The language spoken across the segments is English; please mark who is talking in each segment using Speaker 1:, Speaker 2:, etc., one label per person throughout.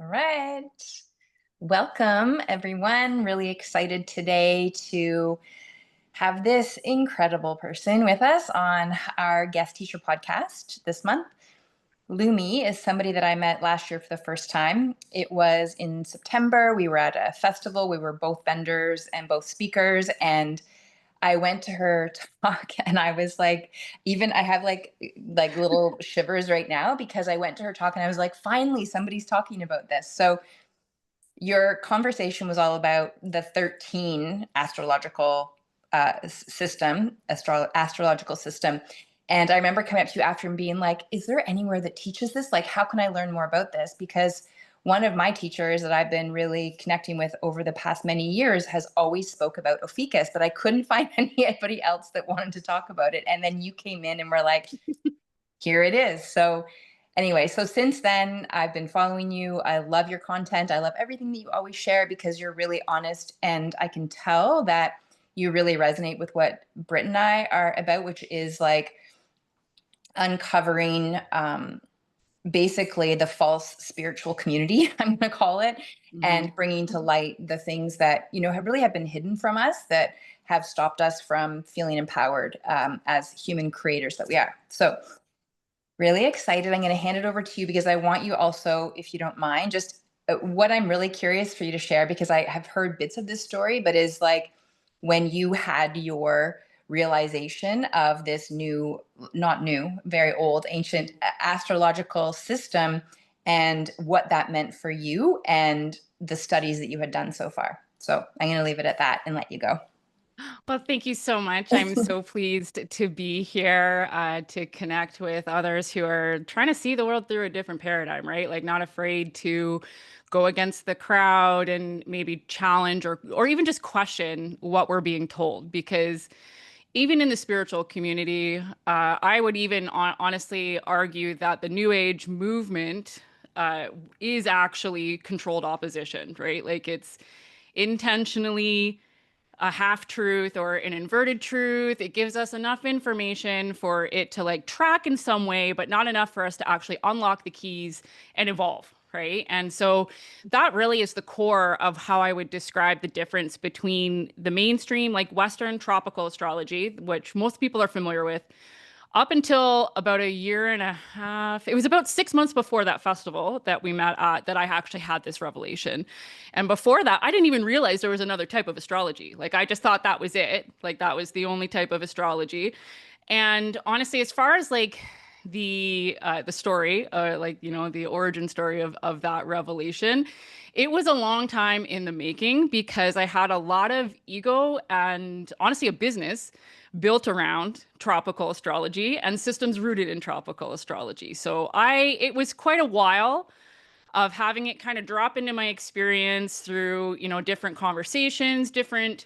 Speaker 1: All right. Welcome, everyone. Really excited today to have this incredible person with us on our guest teacher podcast this month. LUMI is somebody that I met last year for the first time. It was in September. We were at a festival. We were both vendors and both speakers. And I went to her talk and I was like, even I have like little shivers right now because I went to her talk and I was like, finally, somebody's talking about this. So your conversation was all about the 13 astrological astrological system. And I remember coming up to you after and being like, is there anywhere that teaches this? Like, how can I learn more about this? Because one of my teachers that I've been really connecting with over the past many years has always spoke about Ophiuchus, but I couldn't find anybody else that wanted to talk about it. And then you came in and were like, here it is. So anyway, so since then, I've been following you. I love your content. I love everything that you always share because you're really honest. And I can tell that you really resonate with what Britt and I are about, which is like uncovering basically the false spiritual community, I'm going to call it, and bringing to light the things that, have been hidden from us that have stopped us from feeling empowered as human creators that we are. So really excited. I'm going to hand it over to you because I want you also, if you don't mind, just what I'm really curious for you to share, because I have heard bits of this story, but is like when you had your realization of this new, not new, very old, ancient astrological system and what that meant for you and the studies that you had done so far. So I'm going to leave it at that and let you go.
Speaker 2: Well, thank you so much. I'm so pleased to be here to connect with others who are trying to see the world through a different paradigm, right? Like not afraid to go against the crowd and maybe challenge or even just question what we're being told. Because even in the spiritual community, I would even honestly argue that the New Age movement is actually controlled opposition, right? Like it's intentionally a half truth or an inverted truth. It gives us enough information for it to like track in some way, but not enough for us to actually unlock the keys and evolve. Right. And so that really is the core of how I would describe the difference between the mainstream, like Western tropical astrology, which most people are familiar with, up until about a year and a half. It was about 6 months before that festival that we met at that I actually had this revelation. And before that, I didn't even realize there was another type of astrology. Like I just thought that was it. Like that was the only type of astrology. And honestly, as far as like the story, the origin story of that revelation, it was a long time in the making because I had a lot of ego and honestly a business built around tropical astrology and systems rooted in tropical astrology. So it was quite a while of having it kind of drop into my experience through, different conversations, different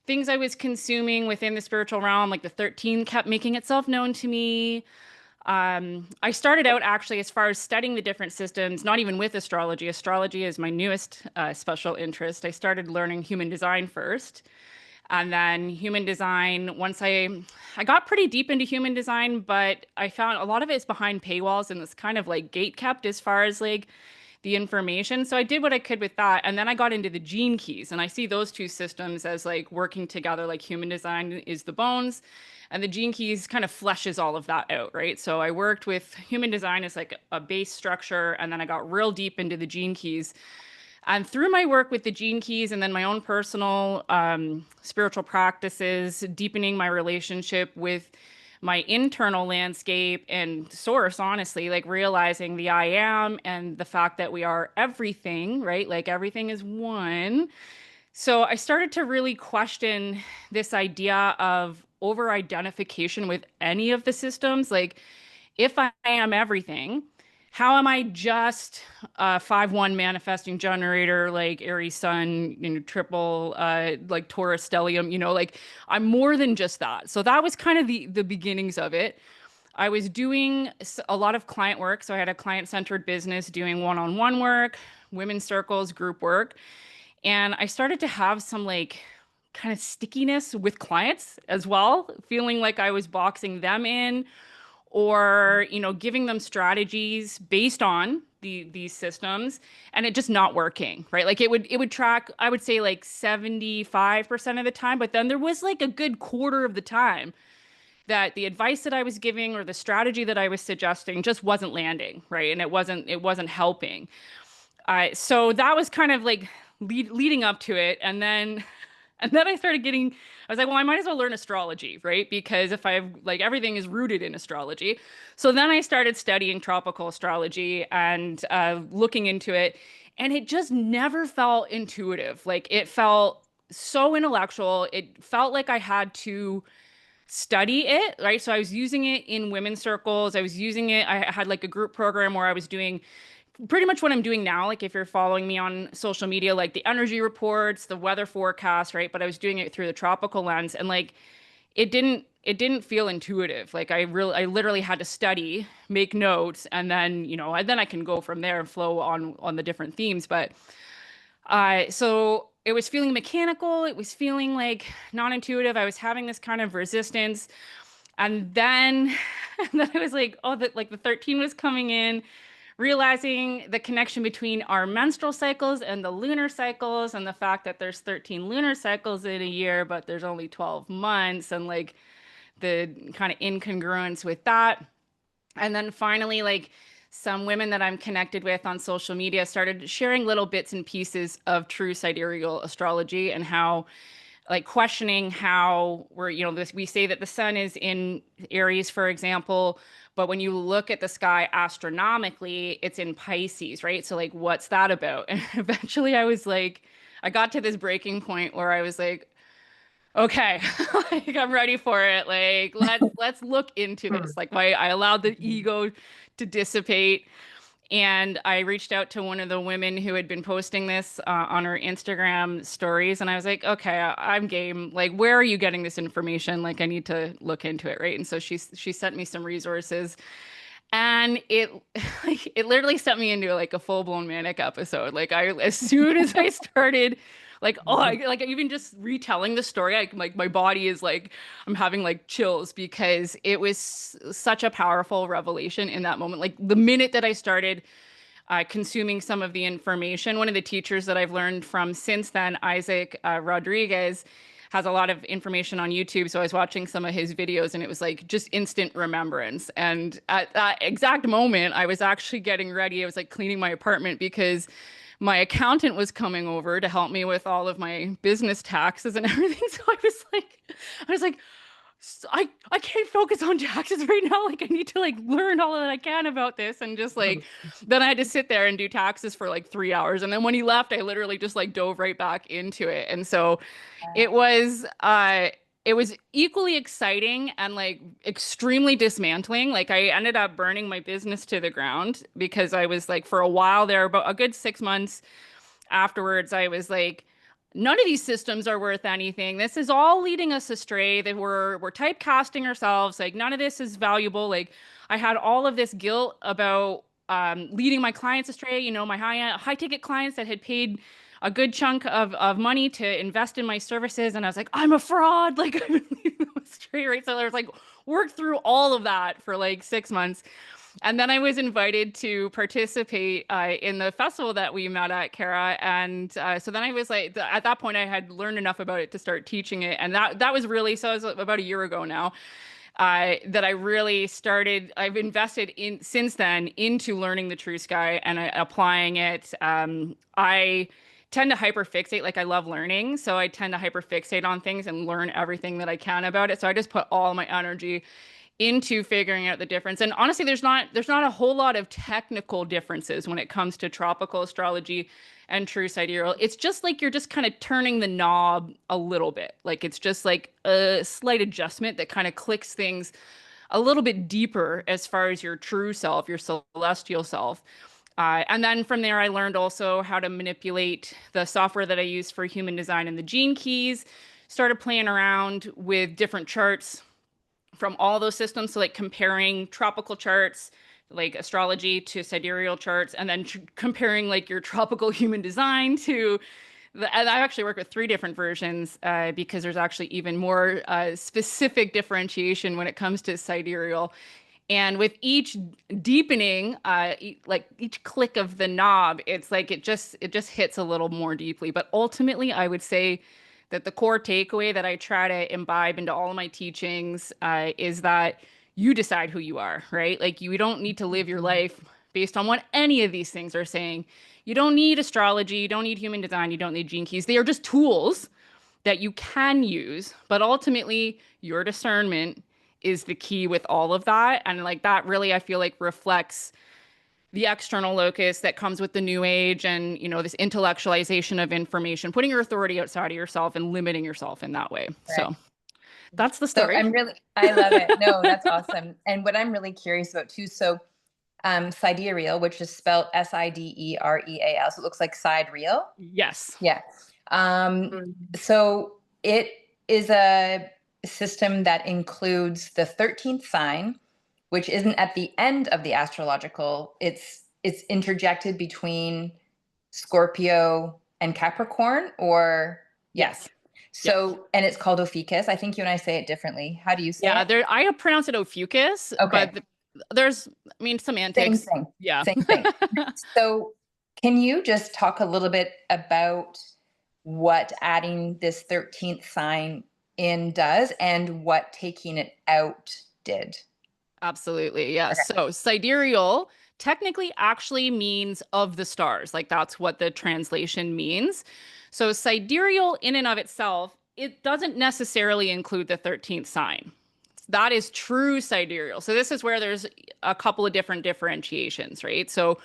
Speaker 2: things I was consuming within the spiritual realm. Like the 13 kept making itself known to me. I started out actually as far as studying the different systems, not even with astrology. Astrology is my newest special interest. I started learning human design first. And then human design, once I got pretty deep into human design, but I found a lot of it's behind paywalls and it's kind of like gate kept as far as like the information. So I did what I could with that. And then I got into the gene keys and I see those two systems as like working together, like human design is the bones and the gene keys kind of fleshes all of that out, right? So I worked with human design as like a base structure and then I got real deep into the gene keys. And through my work with the gene keys and then my own personal spiritual practices, deepening my relationship with my internal landscape and source, honestly, like realizing the I am and the fact that we are everything, right? Like everything is one. So I started to really question this idea of over identification with any of the systems. Like, if I am everything, how am I just a 5-1 manifesting generator, like Aries Sun, triple, like Taurus stellium, like I'm more than just that. So that was kind of the beginnings of it. I was doing a lot of client work. So I had a client-centered business doing one-on-one work, women's circles, group work. And I started to have some like kind of stickiness with clients as well, feeling like I was boxing them in or, you know, giving them strategies based on these systems, and it just not working, right? Like it would track, I would say like 75% of the time, but then there was like a good quarter of the time that the advice that I was giving or the strategy that I was suggesting just wasn't landing, right? And it wasn't helping. So that was kind of like leading up to it. And then and then I started getting, I was like, well, I might as well learn astrology, right? Because if I have like everything is rooted in astrology. So then I started studying tropical astrology and looking into it. And it just never felt intuitive. Like it felt so intellectual. It felt like I had to study it, right? So I was using it in women's circles. I was using it, I had like a group program where I was doing pretty much what I'm doing now. Like if you're following me on social media, like the energy reports, the weather forecast, right? But I was doing it through the tropical lens, and like it didn't feel intuitive. Like I literally had to study, make notes, and then, you know, and then I can go from there and flow on the different themes. But so it was feeling mechanical, it was feeling like non-intuitive. I was having this kind of resistance. And then and then I was like, oh, that like the 13 was coming in, realizing the connection between our menstrual cycles and the lunar cycles, and the fact that there's 13 lunar cycles in a year, but there's only 12 months, and like the kind of incongruence with that. And then finally, like some women that I'm connected with on social media started sharing little bits and pieces of true sidereal astrology, and how like questioning how we're, you know, this, we say that the sun is in Aries, for example, but when you look at the sky astronomically, it's in Pisces, right? So like, what's that about? And eventually I was like, I got to this breaking point where I was like, okay, like I'm ready for it. Like let's look into this. Like I allowed the ego to dissipate, and I reached out to one of the women who had been posting this on her Instagram stories. And I was like, okay, I'm game. Like, where are you getting this information? Like, I need to look into it, right? And so she sent me some resources. And it like it literally sent me into like a full-blown manic episode. Like I, as soon as I started, like, oh, like even just retelling the story, I like my body is like I'm having like chills, because it was such a powerful revelation in that moment. Like the minute that I started consuming some of the information, one of the teachers that I've learned from since then, Isaac Rodriguez, has a lot of information on YouTube. So I was watching some of his videos, and it was like just instant remembrance. And at that exact moment, I was actually getting ready. I was like cleaning my apartment because my accountant was coming over to help me with all of my business taxes and everything. So I was like, I can't focus on taxes right now. Like I need to like learn all that I can about this, and just like then I had to sit there and do taxes for like 3 hours. And then when he left, I literally just like dove right back into it. And so it was it was equally exciting and like extremely dismantling. Like I ended up burning my business to the ground, because I was like, for a while there, about a good 6 months afterwards, I was like, none of these systems are worth anything. This is all leading us astray. That we're typecasting ourselves. Like none of this is valuable. Like I had all of this guilt about leading my clients astray. You know, my high ticket clients that had paid a good chunk of money to invest in my services, and I was like, I'm a fraud. Like I'm leading them astray, right? So there's like worked through all of that for like 6 months. And then I was invited to participate in the festival that we met at, Kara. And so then I was like, at that point, I had learned enough about it to start teaching it. And that was really, so it was about a year ago now, that I really started, I've invested in since then into learning the true sky and applying it. I tend to hyperfixate, like I love learning. So I tend to hyperfixate on things and learn everything that I can about it. So I just put all my energy into figuring out the difference. And honestly, there's not a whole lot of technical differences when it comes to tropical astrology and true sidereal. It's just like you're just kind of turning the knob a little bit. Like it's just like a slight adjustment that kind of clicks things a little bit deeper as far as your true self, your celestial self. And then from there, I learned also how to manipulate the software that I use for human design and the gene keys. Started playing around with different charts from all those systems. So like comparing tropical charts, like astrology, to sidereal charts, and then comparing like your tropical human design to and I actually work with 3 different versions, because there's actually even more specific differentiation when it comes to sidereal And with each deepening, like each click of the knob, it's like it just hits a little more deeply. But ultimately, I would say that the core takeaway that I try to imbibe into all of my teachings is that you decide who you are, right? Like you don't need to live your life based on what any of these things are saying. You don't need astrology, you don't need human design, you don't need gene keys. They are just tools that you can use, but ultimately your discernment is the key with all of that. And like that really, I feel like reflects the external locus that comes with the new age and, you know, this intellectualization of information, putting your authority outside of yourself and limiting yourself in that way.
Speaker 1: Right.
Speaker 2: So that's the
Speaker 1: So
Speaker 2: story.
Speaker 1: I love it. No, that's awesome. And what I'm really curious about too, so sidereal, which is spelled Sidereal, so it looks like side reel.
Speaker 2: Yes.
Speaker 1: Yeah. So it is a system that includes the 13th sign, which isn't at the end of the astrological. It's interjected between Scorpio and Capricorn, or yes.
Speaker 2: Yes.
Speaker 1: So, and it's called Ophiuchus. I think you and I say it differently. How do you say
Speaker 2: Yeah,
Speaker 1: it?
Speaker 2: there I pronounce it Ophiuchus,
Speaker 1: Okay.
Speaker 2: but there's, I mean,
Speaker 1: Same
Speaker 2: semantics.
Speaker 1: thing.
Speaker 2: Yeah.
Speaker 1: Same thing. So, can you just talk a little bit about what adding this 13th sign in does and what taking it out did?
Speaker 2: Absolutely. Yes.
Speaker 1: Okay.
Speaker 2: So sidereal technically actually means of the stars. Like that's what the translation means. So sidereal in and of itself, it doesn't necessarily include the 13th sign. That is true sidereal. So this is where there's a couple of different differentiations, right? So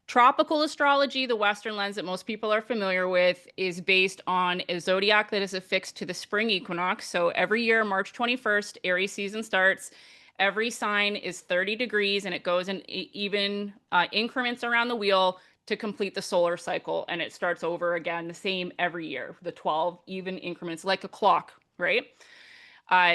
Speaker 2: tropical astrology, the Western lens that most people are familiar with, is based on a zodiac that is affixed to the spring equinox. So every year, March 21st, Aries season starts. Every sign is 30 degrees and it goes in even increments around the wheel to complete the solar cycle. And it starts over again, the same every year, the 12 even increments, like a clock, right?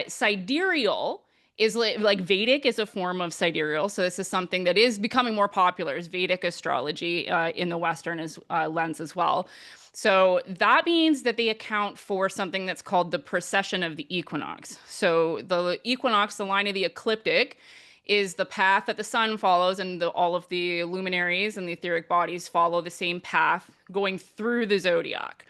Speaker 2: Sidereal is like Vedic is a form of sidereal. So this is something that is becoming more popular is Vedic astrology in the Western lens as well. So that means that they account for something that's called the precession of the equinox. So the equinox, the line of the ecliptic, is the path that the sun follows, and all of the luminaries and the etheric bodies follow the same path going through the zodiac.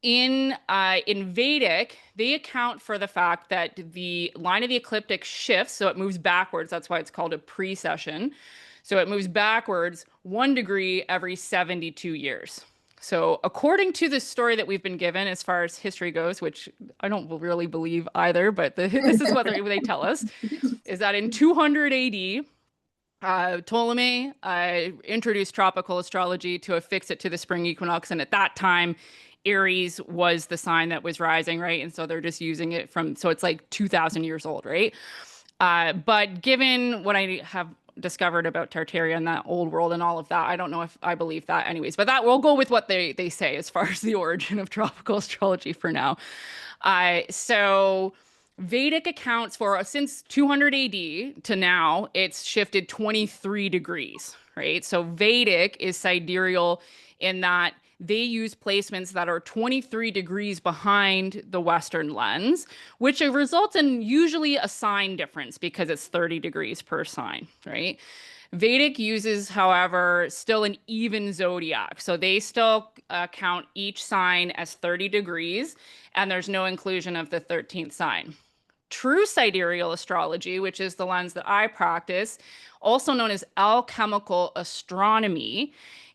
Speaker 2: In Vedic, they account for the fact that the line of the ecliptic shifts, so it moves backwards. That's why it's called a precession. So it moves backwards 1 degree every 72 years. So according to the story that we've been given as far as history goes, which I don't really believe either, but this is what they tell us, is that in 200 AD, Ptolemy introduced tropical astrology to affix it to the spring equinox. And at that time, Aries was the sign that was rising, right? And so they're just using it so it's like 2000 years old, right? But given what I have discovered about Tartaria and that old world and all of that, I don't know if I believe that anyways, but that we'll go with what they say as far as the origin of tropical astrology for now. So Vedic accounts for since 200 AD to now, it's shifted 23 degrees, right? So Vedic is sidereal in that they use placements that are 23 degrees behind the Western lens, which results in usually a sign difference because it's 30 degrees per sign, right? Vedic uses, however, still an even zodiac. So they still count each sign as 30 degrees, and there's no inclusion of the 13th sign. True sidereal astrology, which is the lens that I practice, also known as alchemical astronomy,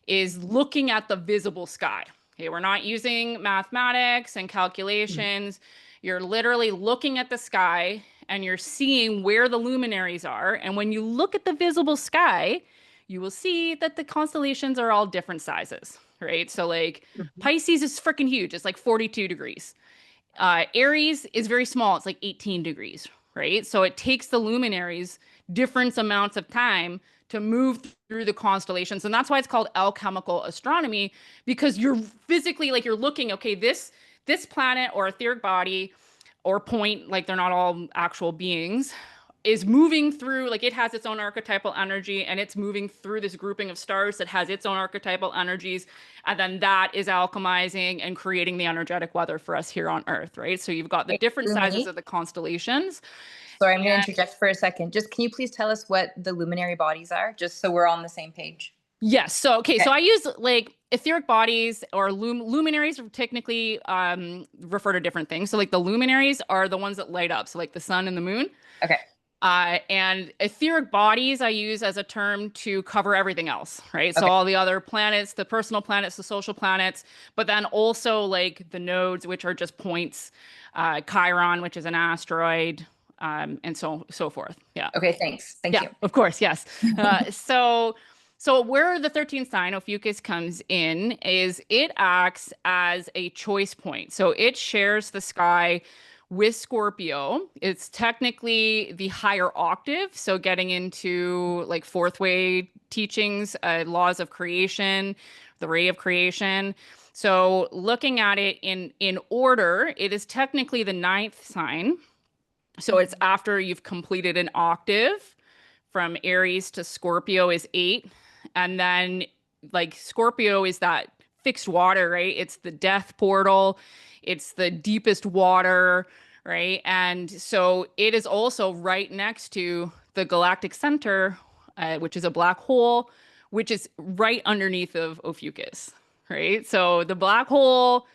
Speaker 2: is looking at the visible sky. Okay, we're not using mathematics and calculations. You're literally looking at the sky and you're seeing where the luminaries are. And when you look at the visible sky, you will see that the constellations are all different sizes, right? So like Pisces is freaking huge. It's like 42 degrees. Aries is very small. It's like 18 degrees, right? So it takes the luminaries different amounts of time to move through the constellations. And that's why it's called alchemical astronomy, because you're physically like you're looking, okay, this planet or etheric body or point, like they're not all actual beings, is moving through, like it has its own archetypal energy and it's moving through this grouping of stars that has its own archetypal energies. And then that is alchemizing and creating the energetic weather for us here on Earth, right? So you've got the different sizes of the constellations.
Speaker 1: Sorry, I'm going to interject for a second. Just can you please tell us what the luminary bodies are, just so we're all on the same page?
Speaker 2: Yes. So, okay. So I use like etheric bodies or luminaries technically refer to different things. So like the luminaries are the ones that light up. So like the sun and the moon.
Speaker 1: Okay.
Speaker 2: And etheric bodies I use as a term to cover everything else, right? So
Speaker 1: Okay.
Speaker 2: all the other planets, the personal planets, the social planets, but then also like the nodes, which are just points, Chiron, which is an asteroid, and so forth. Yeah.
Speaker 1: Okay. Thanks. Thank
Speaker 2: Yeah,
Speaker 1: you.
Speaker 2: of course, yes. So where the 13th sign, Ophiuchus, comes in is it acts as a choice point. So it shares the sky with Scorpio. It's technically the higher octave. So getting into like fourth way teachings, laws of creation, the ray of creation. So looking at it in order, it is technically the ninth sign. So it's after you've completed an octave. From Aries to Scorpio is 8. And then like Scorpio is that fixed water, right? It's the death portal. It's the deepest water, right? And so it is also right next to the galactic center, which is a black hole, which is right underneath of Ophiuchus, right? So the black hole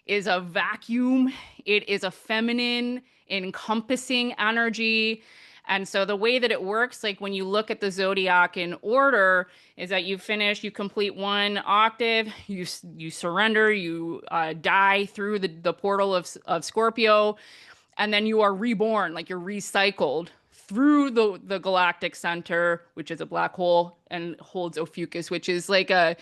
Speaker 2: is a vacuum. It is a feminine, encompassing energy. And so the way that it works, like when you look at the zodiac in order, is that you finish, you complete one octave, you surrender, you die through the portal of Scorpio, and then you are reborn, like you're recycled through the galactic center, which is a black hole and holds Ophiuchus, which is like a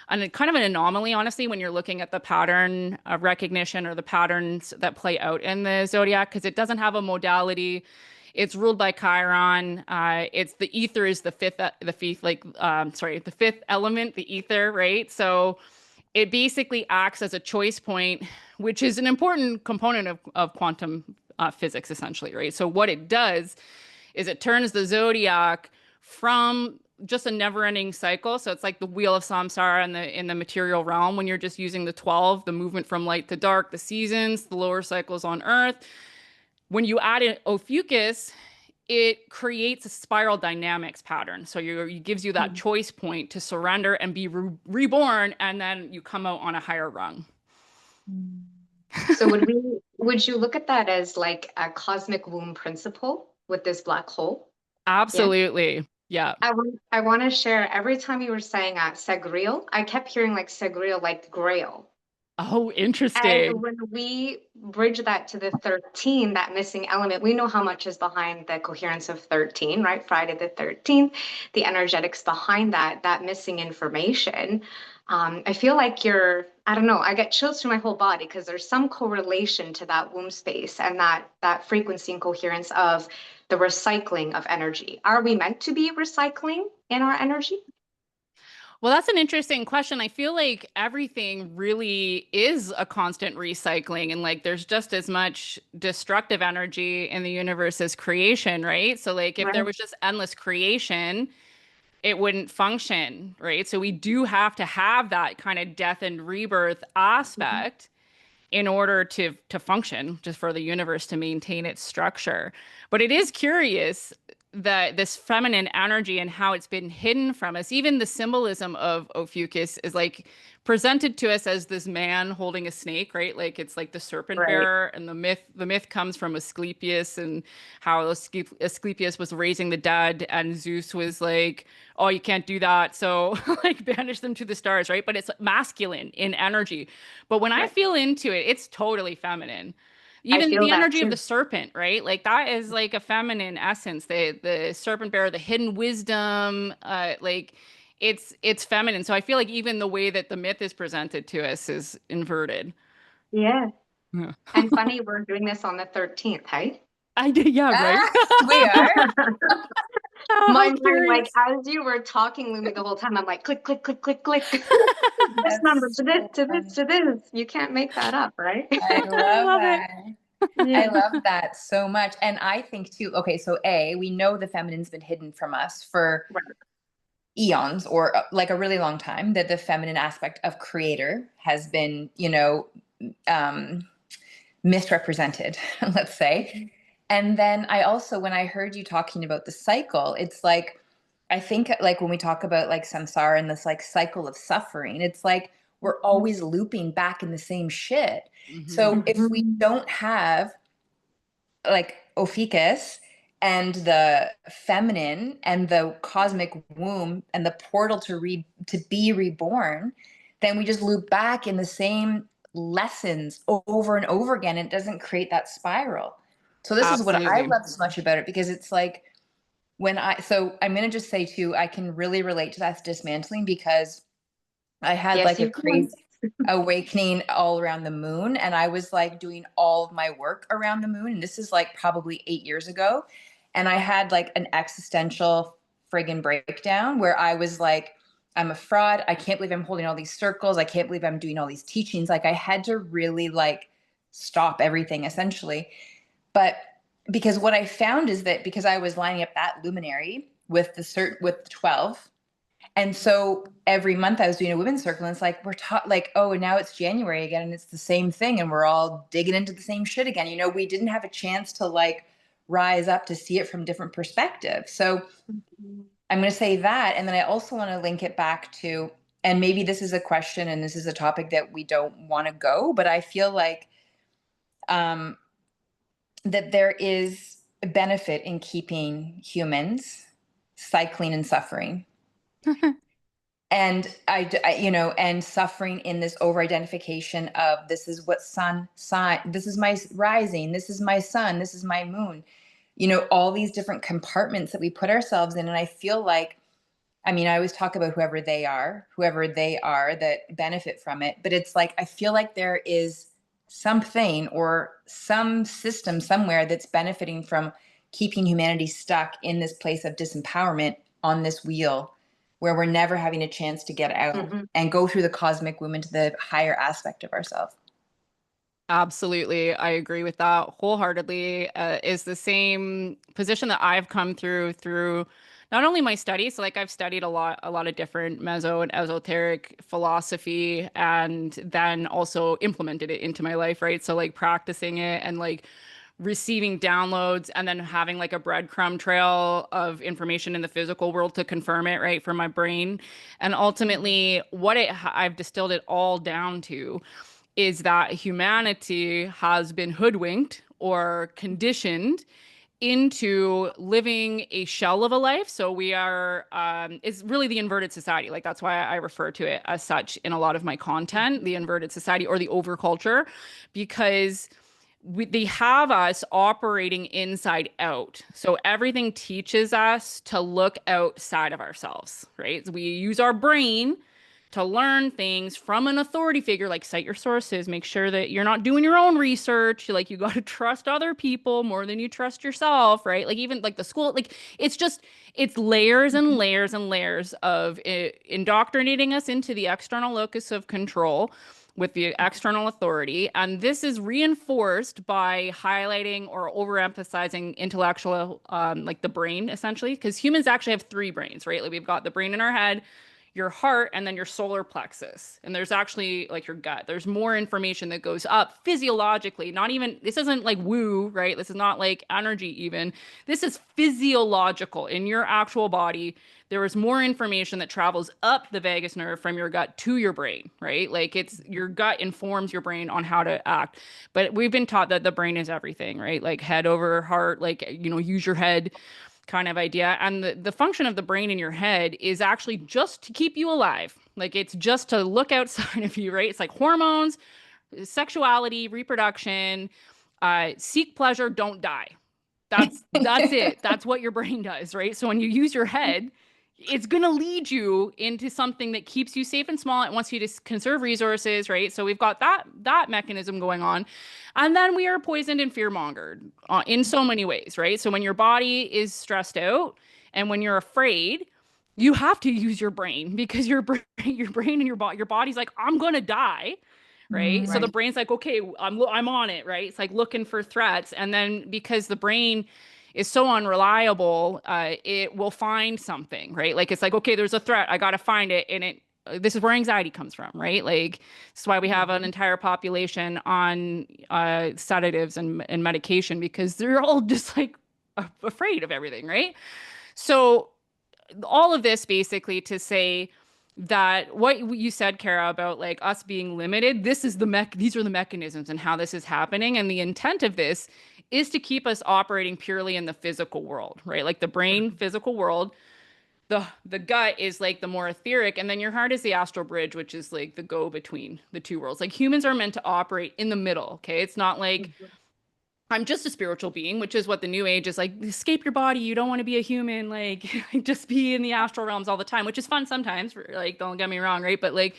Speaker 2: kind of an anomaly, honestly, when you're looking at the pattern of recognition or the patterns that play out in the zodiac, because it doesn't have a modality. It's ruled by Chiron. It's the ether is the fifth element, the ether, right? So it basically acts as a choice point, which is an important component of quantum physics, essentially, right? So what it does is it turns the zodiac from just a never-ending cycle. So it's like the wheel of samsara in the material realm when you're just using the 12, the movement from light to dark, the seasons, the lower cycles on Earth. When you add in Ophiuchus, it creates a spiral dynamics pattern. So it gives you that choice point to surrender and be reborn, and then you come out on a higher rung.
Speaker 3: So would you look at that as like a cosmic womb principle with this black hole?
Speaker 2: Absolutely. Yeah.
Speaker 3: I want to share, every time you were saying Sagreal, I kept hearing like Sagreal, like Grail.
Speaker 2: Oh, interesting.
Speaker 3: And when we bridge that to the 13, that missing element, we know how much is behind the coherence of 13, right? Friday the 13th, the energetics behind that missing information. I feel like I don't know, I get chills through my whole body because there's some correlation to that womb space and that frequency and coherence of the recycling of energy. Are we meant to be recycling in our energy?
Speaker 2: Well, that's an interesting question. I feel like everything really is a constant recycling, and like there's just as much destructive energy in the universe as creation, right? So like if
Speaker 3: Right.
Speaker 2: there was just endless creation, it wouldn't function, right? So we do have to have that kind of death and rebirth aspect in order to function, just for the universe to maintain its structure. But it is curious that this feminine energy and how it's been hidden from us, even the symbolism of Ophiuchus is like presented to us as this man holding a snake, right? Like it's like the serpent
Speaker 3: Right.
Speaker 2: bearer, and the myth comes from Asclepius and how Asclepius was raising the dead, and Zeus was like, oh, you can't do that, so like banish them to the stars, right? But it's masculine in energy. But when I feel into it, it's totally feminine.
Speaker 3: I
Speaker 2: Even
Speaker 3: feel
Speaker 2: the
Speaker 3: that
Speaker 2: energy of
Speaker 3: too.
Speaker 2: the serpent, right? Like that is like a feminine essence. The serpent bearer, the hidden wisdom, like it's feminine. So I feel like even the way that the myth is presented to us is inverted.
Speaker 3: Yeah.
Speaker 2: Yeah.
Speaker 3: And funny, we're doing this on the 13th, hey?
Speaker 2: I did, yeah, right.
Speaker 1: We are.
Speaker 3: My
Speaker 2: How
Speaker 3: mind, like,
Speaker 2: curious.
Speaker 3: as you were talking, Lumi, the whole time, I'm like, click, click, click, click, click. This number
Speaker 1: That's
Speaker 3: to this,
Speaker 1: so
Speaker 3: to
Speaker 1: funny.
Speaker 3: this, to this. You can't make that up, right?
Speaker 1: I
Speaker 2: I
Speaker 1: love
Speaker 2: love it.
Speaker 1: that. I
Speaker 3: Yeah.
Speaker 1: love that so much. And I think too, okay, so we know the feminine's been hidden from us for
Speaker 3: Right.
Speaker 1: eons, or like a really long time, that the feminine aspect of creator has been, misrepresented, let's say. And then I also, when I heard you talking about the cycle, it's like, I think like when we talk about like samsara and this like cycle of suffering, it's like we're always looping back in the same shit. So if we don't have like Ophiuchus and the feminine and the cosmic womb and the portal to be reborn, then we just loop back in the same lessons over and over again. It doesn't create that spiral. So this is what I
Speaker 2: Absolutely.
Speaker 1: love so much about it, because it's like so I'm going to just say too, I can really relate to that dismantling, because I had
Speaker 3: Yes,
Speaker 1: like a
Speaker 3: you can.
Speaker 1: crazy awakening all around the moon, and I was like doing all of my work around the moon, and this is like probably 8 years ago, and I had like an existential friggin' breakdown where I was like, I'm a fraud, I can't believe I'm holding all these circles, I can't believe I'm doing all these teachings. Like I had to really like stop everything essentially. But because what I found is that because I was lining up that luminary with with the 12, and so every month I was doing a women's circle, and it's like we're taught like, oh, and now it's January again, and it's the same thing, and we're all digging into the same shit again. You know, we didn't have a chance to like rise up to see it from different perspectives. So I'm going to say that, and then I also want to link it back to, and maybe this is a question, and this is a topic that we don't want to go, but I feel like um, that there is a benefit in keeping humans cycling and suffering. And you know, and suffering in this over identification of this is what sun sign, this is my rising, this is my sun, this is my moon, you know, all these different compartments that we put ourselves in. And I feel like, I mean, I always talk about whoever they are that benefit from it. But it's like, I feel like there is something or some system somewhere that's benefiting from keeping humanity stuck in this place of disempowerment on this wheel, where we're never having a chance to get out and go through the cosmic womb into the higher aspect of ourselves.
Speaker 2: Absolutely. I agree with that wholeheartedly. Is the same position that I've come through not only my studies, so like I've studied a lot of different meso and esoteric philosophy, and then also implemented it into my life, right? So like practicing it and like receiving downloads, and then having like a breadcrumb trail of information in the physical world to confirm it, right, for my brain. And ultimately, I've distilled it all down to is that humanity has been hoodwinked or conditioned into living a shell of a life. So we are, it's really the inverted society. Like that's why I refer to it as such in a lot of my content, the inverted society or the overculture, because they have us operating inside out. So everything teaches us to look outside of ourselves, right? So we use our brain to learn things from an authority figure. Like cite your sources, make sure that you're not doing your own research. Like you got to trust other people more than you trust yourself, right? Like even like the school, like it's layers and layers and layers of indoctrinating us into the external locus of control with the external authority. And this is reinforced by highlighting or overemphasizing intellectual, like the brain, essentially, because humans actually have three brains, right? Like we've got the brain in our head, your heart, and then your solar plexus. And there's actually like your gut. There's more information that goes up physiologically. Not even, this isn't like woo, right? This is not like energy even. This is physiological in your actual body. There is more information that travels up the vagus nerve from your gut to your brain, right? Like it's your gut informs your brain on how to act. But we've been taught that the brain is everything, right? Like head over heart, like, you know, use your head kind of idea. And the function of the brain in your head is actually just to keep you alive. Like it's just to look outside of you, right? It's like hormones, sexuality, reproduction, seek pleasure, don't die. That's it. That's what your brain does, right? So when you use your head, it's going to lead you into something that keeps you safe and small. It wants you to conserve resources, right? So we've got that mechanism going on. And then we are poisoned and fear mongered in so many ways, right? So when your body is stressed out and when you're afraid, you have to use your brain because your brain and your body's like, I'm going to die. Right. So the
Speaker 1: Right.
Speaker 2: brain's like, okay, I'm on it. Right. It's like looking for threats. And then because the brain is so unreliable, it will find something. Right. Like it's like, okay, there's a threat. I got to find it. And this is where anxiety comes from, right? Like, this is why we have an entire population on sedatives and medication, because they're all just like afraid of everything, right? So all of this basically to say that what you said, Kara, about like us being limited, these are the mechanisms and how this is happening. And the intent of this is to keep us operating purely in the physical world, right? Like the brain, physical world. The gut is like the more etheric, and then your heart is the astral bridge, which is like the go between the two worlds. Like humans are meant to operate in the middle, okay? It's not like I'm just a spiritual being, which is what the new age is like. Escape your body. You don't want to be a human. Like, just be in the astral realms all the time, which is fun sometimes. Like, don't get me wrong, right? But like,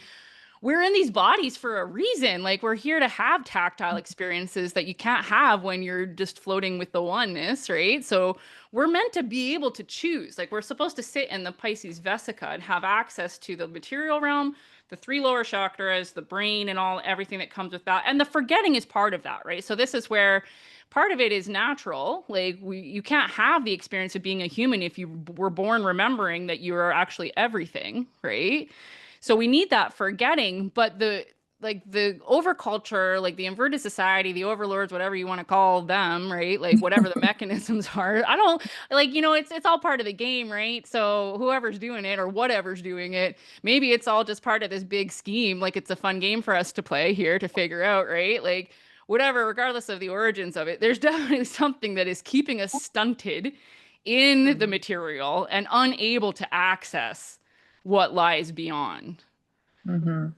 Speaker 2: we're in these bodies for a reason. Like, we're here to have tactile experiences that you can't have when you're just floating with the oneness, right? So we're meant to be able to choose. Like, we're supposed to sit in the Pisces Vesica and have access to the material realm, the three lower chakras, the brain, and everything that comes with that. And the forgetting is part of that, right? So this is where part of it is natural. Like, you can't have the experience of being a human if you were born remembering that you are actually everything, right? So we need that forgetting, but the overculture, like the inverted society, the overlords, whatever you want to call them, right? Like whatever the mechanisms are, I don't like, it's all part of the game, right? So whoever's doing it or whatever's doing it, maybe it's all just part of this big scheme. Like, it's a fun game for us to play here to figure out, right? Like, whatever, regardless of the origins of it, there's definitely something that is keeping us stunted in the material and unable to access what lies beyond.
Speaker 1: Mm-hmm.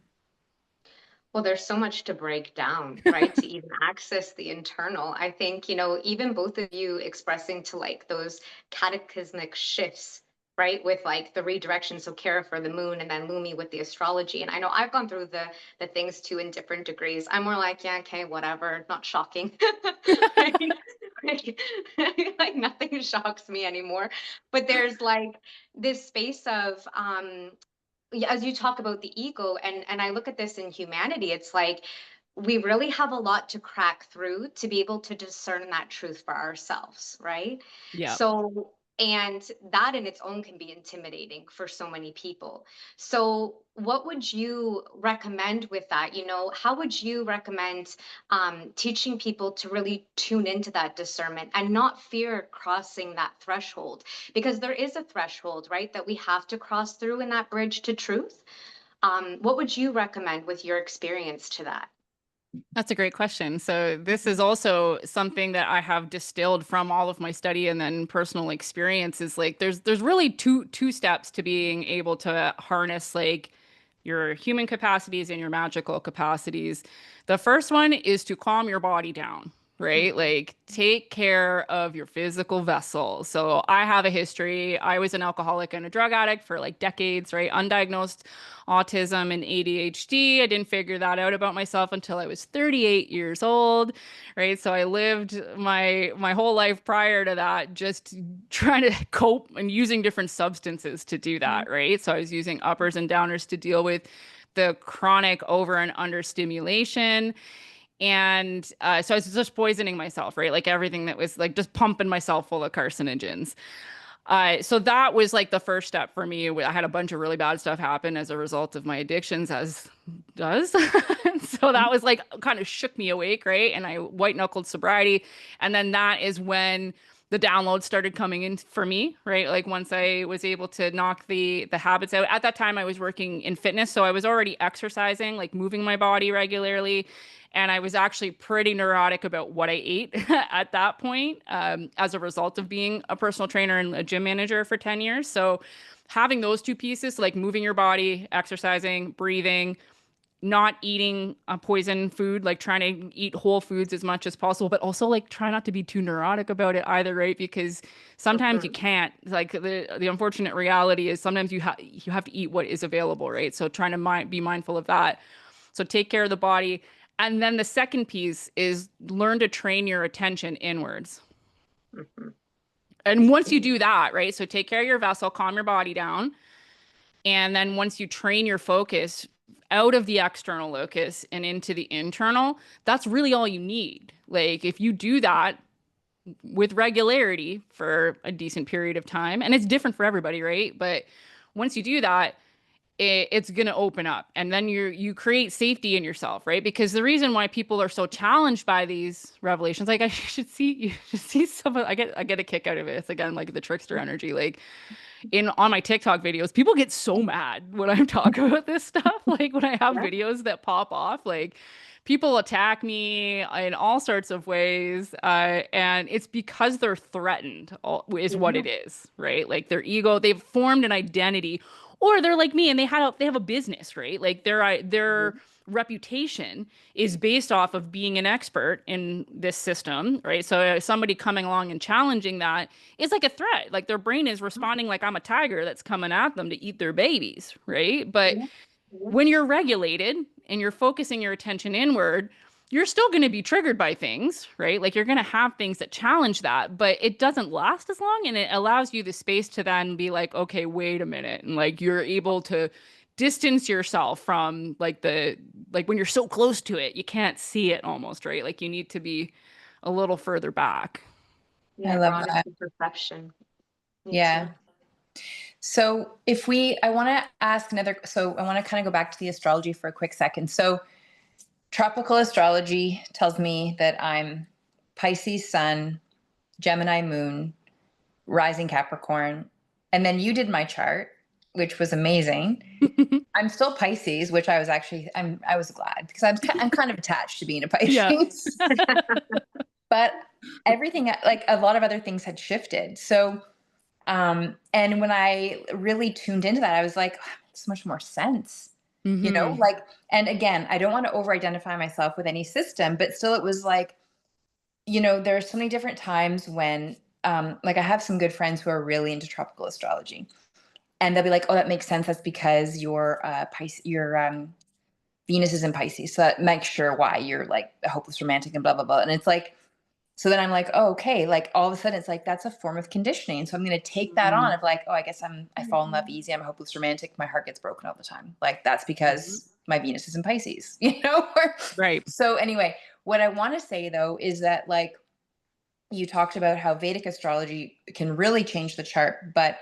Speaker 3: Well, there's so much to break down, right? To even access the internal. I think, even both of you expressing to like those cataclysmic shifts, right? With like the redirection. So Kara for the moon and then Lumi with the astrology. And I know I've gone through the things too in different degrees. I'm more like, yeah, okay, whatever, not shocking. Like nothing shocks me anymore. But there's like this space of as you talk about the ego, and I look at this in humanity, it's like we really have a lot to crack through to be able to discern that truth for ourselves, right?
Speaker 2: Yeah.
Speaker 3: So, and that in its own can be intimidating for so many people. So what would you recommend with that? How would you recommend teaching people to really tune into that discernment and not fear crossing that threshold? Because there is a threshold, right, that we have to cross through in that bridge to truth. What would you recommend with your experience to that?
Speaker 2: That's a great question. So this is also something that I have distilled from all of my study and then personal experiences. Like, there's really two steps to being able to harness like your human capacities and your magical capacities. The first one is to calm your body down, right? Like, take care of your physical vessel. So I have a history. I was an alcoholic and a drug addict for like decades, right? Undiagnosed autism and ADHD. I didn't figure that out about myself until I was 38 years old, right? So I lived my whole life prior to that just trying to cope and using different substances to do that, right? So I was using uppers and downers to deal with the chronic over and under stimulation. And so I was just poisoning myself, right? Like everything that was like just pumping myself full of carcinogens. So that was like the first step for me. I had a bunch of really bad stuff happen as a result of my addictions, as does. So that was like kind of shook me awake, right? And I white knuckled sobriety. And then that is when the downloads started coming in for me, right? Like once I was able to knock the habits out. At that time, I was working in fitness, so I was already exercising, like moving my body regularly. And I was actually pretty neurotic about what I ate at that point, as a result of being a personal trainer and a gym manager for 10 years. So having those two pieces, like moving your body, exercising, breathing, not eating poison food, like trying to eat whole foods as much as possible, but also like try not to be too neurotic about it either, right? Because sometimes you can't. Like the unfortunate reality is sometimes you have to eat what is available, right? So trying to be mindful of that. So take care of the body. And then the second piece is learn to train your attention inwards. And once you do that, right? So take care of your vessel, calm your body down. And then once you train your focus out of the external locus and into the internal, that's really all you need. Like if you do that with regularity for a decent period of time, and it's different for everybody, right? But once you do that, it's going to open up, and then you create safety in yourself, right? Because the reason why people are so challenged by these revelations, like you should see some of, I get a kick out of it. It's again like the trickster energy. Like on my TikTok videos, people get so mad when I'm talking about this stuff. Like when I have
Speaker 3: Yeah.
Speaker 2: videos that pop off, like people attack me in all sorts of ways, and it's because they're threatened, is what it is, right? Like their ego, they've formed an identity, or they're like me and they have a business, right? Like their reputation is based off of being an expert in this system, right? So somebody coming along and challenging that is like a threat. Like their brain is responding like I'm a tiger that's coming at them to eat their babies, right? But when you're regulated and you're focusing your attention inward, you're still going to be triggered by things, right? Like you're going to have things that challenge that, but it doesn't last as long, and it allows you the space to then be like, okay, wait a minute. And like you're able to distance yourself from like when you're so close to it, you can't see it almost, right? Like you need to be a little further back.
Speaker 1: I
Speaker 3: Yeah,
Speaker 1: love
Speaker 3: grounded
Speaker 1: that.
Speaker 3: in perception. Me
Speaker 1: Yeah.
Speaker 3: too.
Speaker 1: So I want to ask so I want to kind of go back to the astrology for a quick second. So tropical astrology tells me that I'm Pisces sun, Gemini moon, rising Capricorn. And then you did my chart, which was amazing. I'm still Pisces, which I was glad because I'm kind of attached to being a
Speaker 2: Yeah.
Speaker 1: Pisces. But everything, like a lot of other things, had shifted. So and when I really tuned into that, I was like, oh, it makes so much more sense. Like, and again, I don't want to over-identify myself with any system, but still it was like, there are so many different times when, like I have some good friends who are really into tropical astrology, and they'll be like, oh, that makes sense. That's because your Venus is in Pisces. So that makes sure why you're like a hopeless romantic and blah, blah, blah. And it's like, so then I'm like, oh, okay. Like all of a sudden it's like, that's a form of conditioning. So I'm going to take that on of like, oh, I guess I fall in love easy. I'm a hopeless romantic. My heart gets broken all the time. Like that's because my Venus is in Pisces,
Speaker 2: Right.
Speaker 1: So anyway, what I want to say though, is that like you talked about how Vedic astrology can really change the chart, but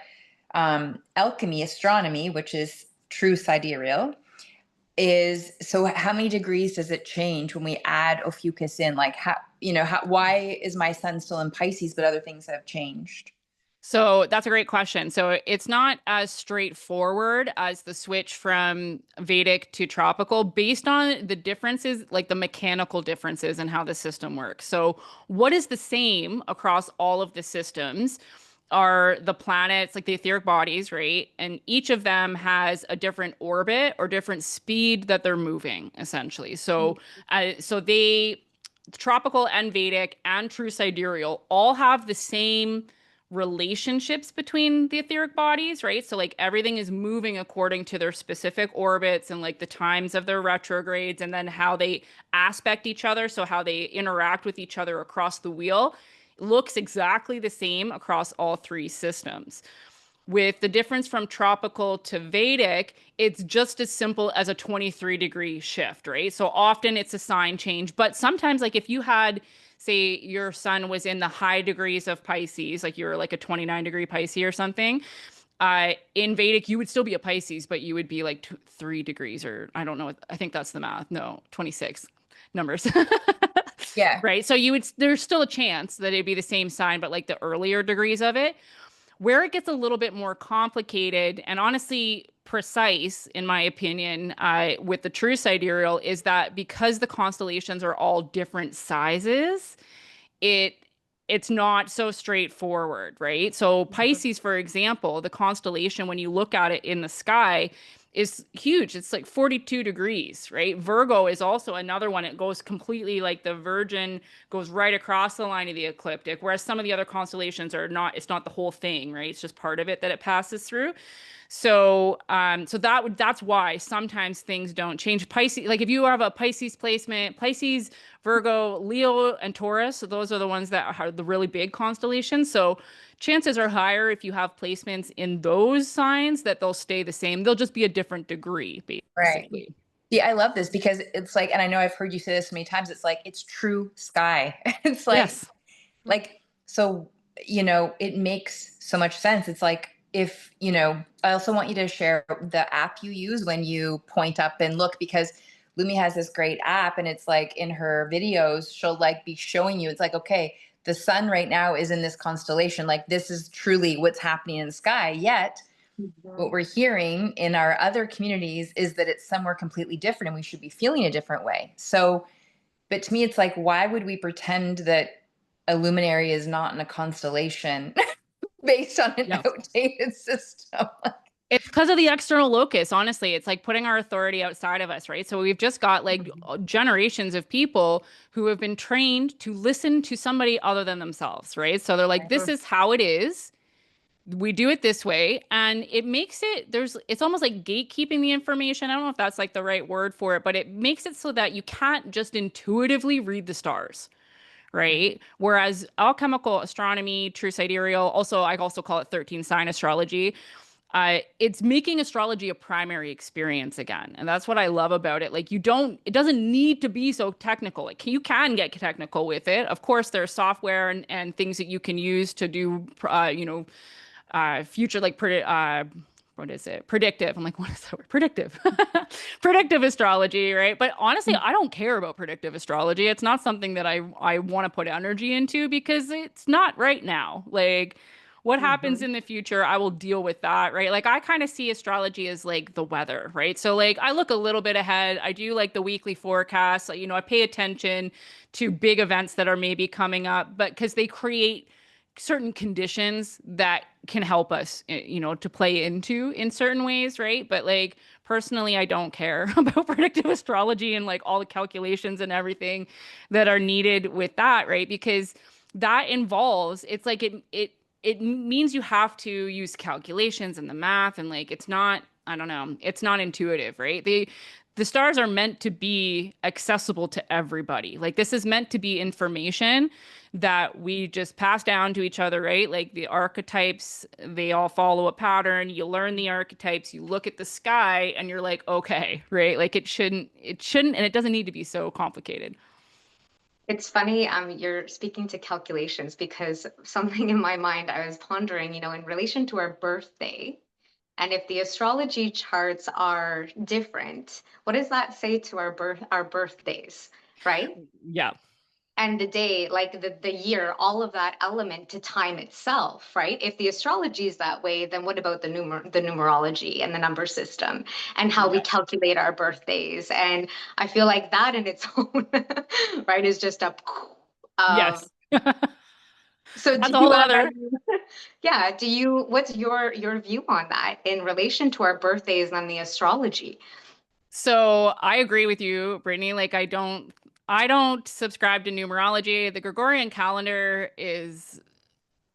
Speaker 1: alchemy, astronomy, which is true sidereal, so how many degrees does it change when we add Ophiuchus in? Like why is my sun still in Pisces, but other things have changed?
Speaker 2: So that's a great question. So it's not as straightforward as the switch from Vedic to tropical based on the differences, like the mechanical differences in how the system works. So what is the same across all of the systems are the planets, like the etheric bodies, right? And each of them has a different orbit or different speed that they're moving, essentially. So, tropical and Vedic and true sidereal all have the same relationships between the etheric bodies, right? So like everything is moving according to their specific orbits and like the times of their retrogrades, and then how they aspect each other. So how they interact with each other across the wheel looks exactly the same across all three systems. With the difference from tropical to Vedic, it's just as simple as a 23-degree shift, right? So often it's a sign change, but sometimes, like if you had, say, your sun was in the high degrees of Pisces, like you're like a 29-degree Pisces or something, in Vedic, you would still be a Pisces, but you would be like 3 degrees, or I don't know. I think that's the math. No, 26 numbers.
Speaker 1: Yeah.
Speaker 2: Right. So there's still a chance that it'd be the same sign, but like the earlier degrees of it. Where it gets a little bit more complicated and honestly precise, in my opinion, with the true sidereal, is that because the constellations are all different sizes, it's not so straightforward, right? So Pisces, for example, the constellation, when you look at it in the sky, is huge. It's like 42 degrees, right? Virgo is also another one. It goes completely, like the Virgin goes right across the line of the ecliptic, whereas some of the other constellations are not, it's not the whole thing, right? It's just part of it that it passes through. So, that's why sometimes things don't change. Pisces, like if you have a Pisces placement, Pisces, Virgo, Leo, and Taurus, so those are the ones that are the really big constellations. So chances are higher if you have placements in those signs that they'll stay the same. They'll just be a different degree, basically.
Speaker 1: Right. Yeah, I love this because it's like, and I know I've heard you say this many times, it's like, it's true sky. It's like,
Speaker 2: Yes.
Speaker 1: like, so, it makes so much sense. It's like, if, I also want you to share the app you use when you point up and look, because Lumi has this great app, and it's like in her videos, she'll like be showing you, it's like, okay, the sun right now is in this constellation. Like, this is truly what's happening in the sky. Yet what we're hearing in our other communities is that it's somewhere completely different and we should be feeling a different way. So, but to me, it's like, why would we pretend that a luminary is not in a constellation based on an outdated system?
Speaker 2: It's because of the external locus, honestly. It's like putting our authority outside of us, right? So we've just got like generations of people who have been trained to listen to somebody other than themselves, right? So they're like, this is how it is. We do it this way. And it makes it, it's almost like gatekeeping the information. I don't know if that's like the right word for it, but it makes it so that you can't just intuitively read the stars. Right. Whereas alchemical astronomy, true sidereal, also, I also call it 13 sign astrology. It's making astrology a primary experience again. And that's what I love about it. Like, it doesn't need to be so technical. Like, you can get technical with it. Of course, there's software and things that you can use to do, future, like, what is it? Predictive. I'm like, what is that word? Predictive. Predictive astrology, right? But honestly, I don't care about predictive astrology. It's not something that I want to put energy into, because it's not right now. Like, what happens in the future, I will deal with that, right? Like, I kind of see astrology as like the weather, right? So like, I look a little bit ahead. I do like the weekly forecast. I pay attention to big events that are maybe coming up, but because they create certain conditions that can help us, to play into in certain ways, right? But like, personally, I don't care about predictive astrology and like all the calculations and everything that are needed with that, right? Because that involves, it's like it means you have to use calculations and the math, and like, it's not, I don't know, it's not intuitive, right? The stars are meant to be accessible to everybody. Like, this is meant to be information that we just pass down to each other, right? Like, the archetypes, they all follow a pattern. You learn the archetypes, you look at the sky, and you're like, okay, right? Like, it shouldn't, and it doesn't need to be so complicated.
Speaker 3: It's funny, you're speaking to calculations, because something in my mind, I was pondering, in relation to our birthday, and if the astrology charts are different, what does that say to our birthdays, right?
Speaker 2: Yeah.
Speaker 3: And the day, like the year, all of that element to time itself, right? If the astrology is that way, then what about the numerology and the number system and how we calculate our birthdays? And I feel like that in its own, right, is just a
Speaker 2: Yes.
Speaker 3: So
Speaker 2: that's a whole other.
Speaker 3: What's your view on that in relation to our birthdays and the astrology?
Speaker 2: So I agree with you, Brittany. Like, I don't subscribe to numerology. The Gregorian calendar is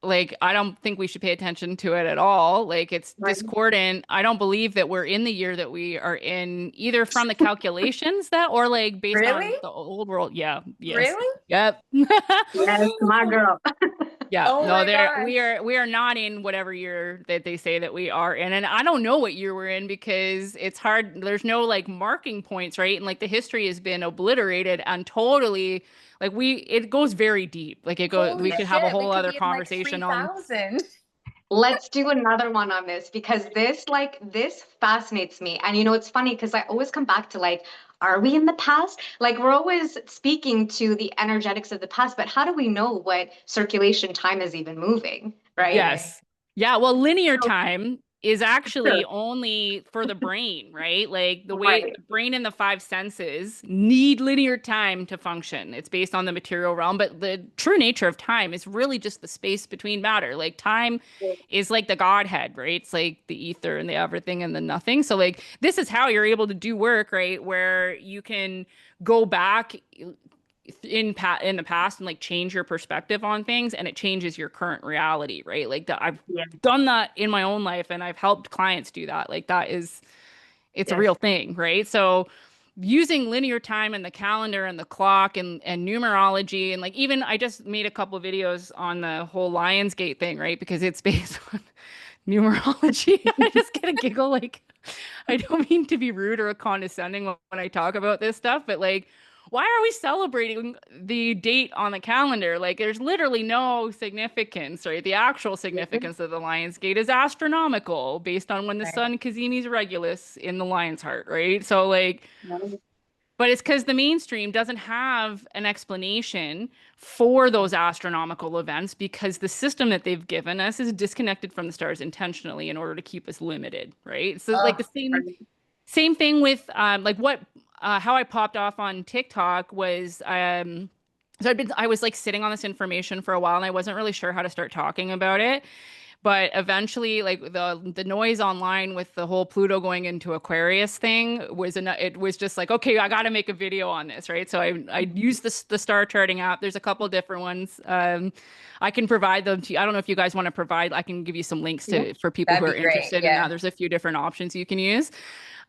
Speaker 2: like, I don't think we should pay attention to it at all. Like, it's discordant. I don't believe that we're in the year that we are in, either from the calculations that, or like based on the old world. Yeah. Yes.
Speaker 1: Really?
Speaker 2: Yep.
Speaker 3: Yes, my girl.
Speaker 2: Yeah,
Speaker 1: Oh
Speaker 2: no,
Speaker 1: my gosh.
Speaker 2: we are not in whatever year that they say that we are in. And I don't know what year we're in, because it's hard. There's no like marking points, right? And like, the history has been obliterated and totally, like, it goes very deep. Like, we could have a whole other conversation on.
Speaker 3: Let's do another one on this, because this fascinates me. And it's funny, because I always come back to like, are we in the past? Like, we're always speaking to the energetics of the past, but how do we know what circulation time is even moving, right?
Speaker 2: Yes. Yeah. Well, linear
Speaker 3: So,
Speaker 2: time is actually only for the brain, right? Like, the way the brain and the five senses need linear time to function. It's based on the material realm, but the true nature of time is really just the space between matter. Like, time is like the Godhead, right? It's like the ether and the everything and the nothing. So like, this is how you're able to do work, right? Where you can go back in the past and like change your perspective on things, and it changes your current reality, right? Like, that I've done that in my own life, and I've helped clients do that. Like, it's a real thing, right? So using linear time and the calendar and the clock and numerology, and like, even I just made a couple of videos on the whole Lionsgate thing, right? Because it's based on numerology. I just get a giggle. Like, I don't mean to be rude or condescending when I talk about this stuff, but like, why are we celebrating the date on the calendar? Like there's literally no significance, right? The actual significance of the Lion's Gate is astronomical based on when the
Speaker 1: Right.
Speaker 2: sun Cazimi's Regulus in the lion's heart, right? So like,
Speaker 3: Right.
Speaker 2: but it's because the mainstream doesn't have an explanation for those astronomical events because the system that they've given us is disconnected from the stars intentionally in order to keep us limited, right? So like the
Speaker 1: Oh,
Speaker 2: same thing with like what how I popped off on TikTok was so I was like sitting on this information for a while and I wasn't really sure how to start talking about it. But eventually, like the noise online with the whole Pluto going into Aquarius thing was it was just like, okay, I got to make a video on this, right? So I used the star charting app. There's a couple different ones. I can provide them to you. I don't know if you guys want to provide. I can give you some links
Speaker 3: Yeah.
Speaker 2: to for people who
Speaker 1: that'd
Speaker 2: are
Speaker 1: be great.
Speaker 2: interested in that.
Speaker 1: Yeah.
Speaker 2: There's a few different options you can use.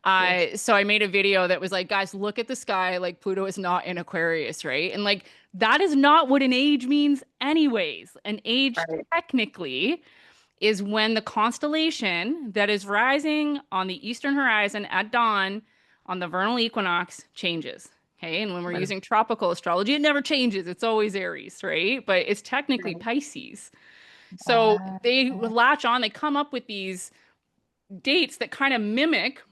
Speaker 3: Yes.
Speaker 2: So I made a video that was like, guys, look at the sky. Like Pluto is not in Aquarius, right? And like that is not what an age means, anyways. An age
Speaker 3: Right.
Speaker 2: technically is when the constellation that is rising on the eastern horizon at dawn on the vernal equinox changes. Okay. And when we're
Speaker 3: Right.
Speaker 2: using tropical astrology, it never changes. It's always Aries, right? But it's technically
Speaker 3: Right.
Speaker 2: Pisces. So
Speaker 1: Uh,
Speaker 2: they latch on, they come up with these dates that kind of mimic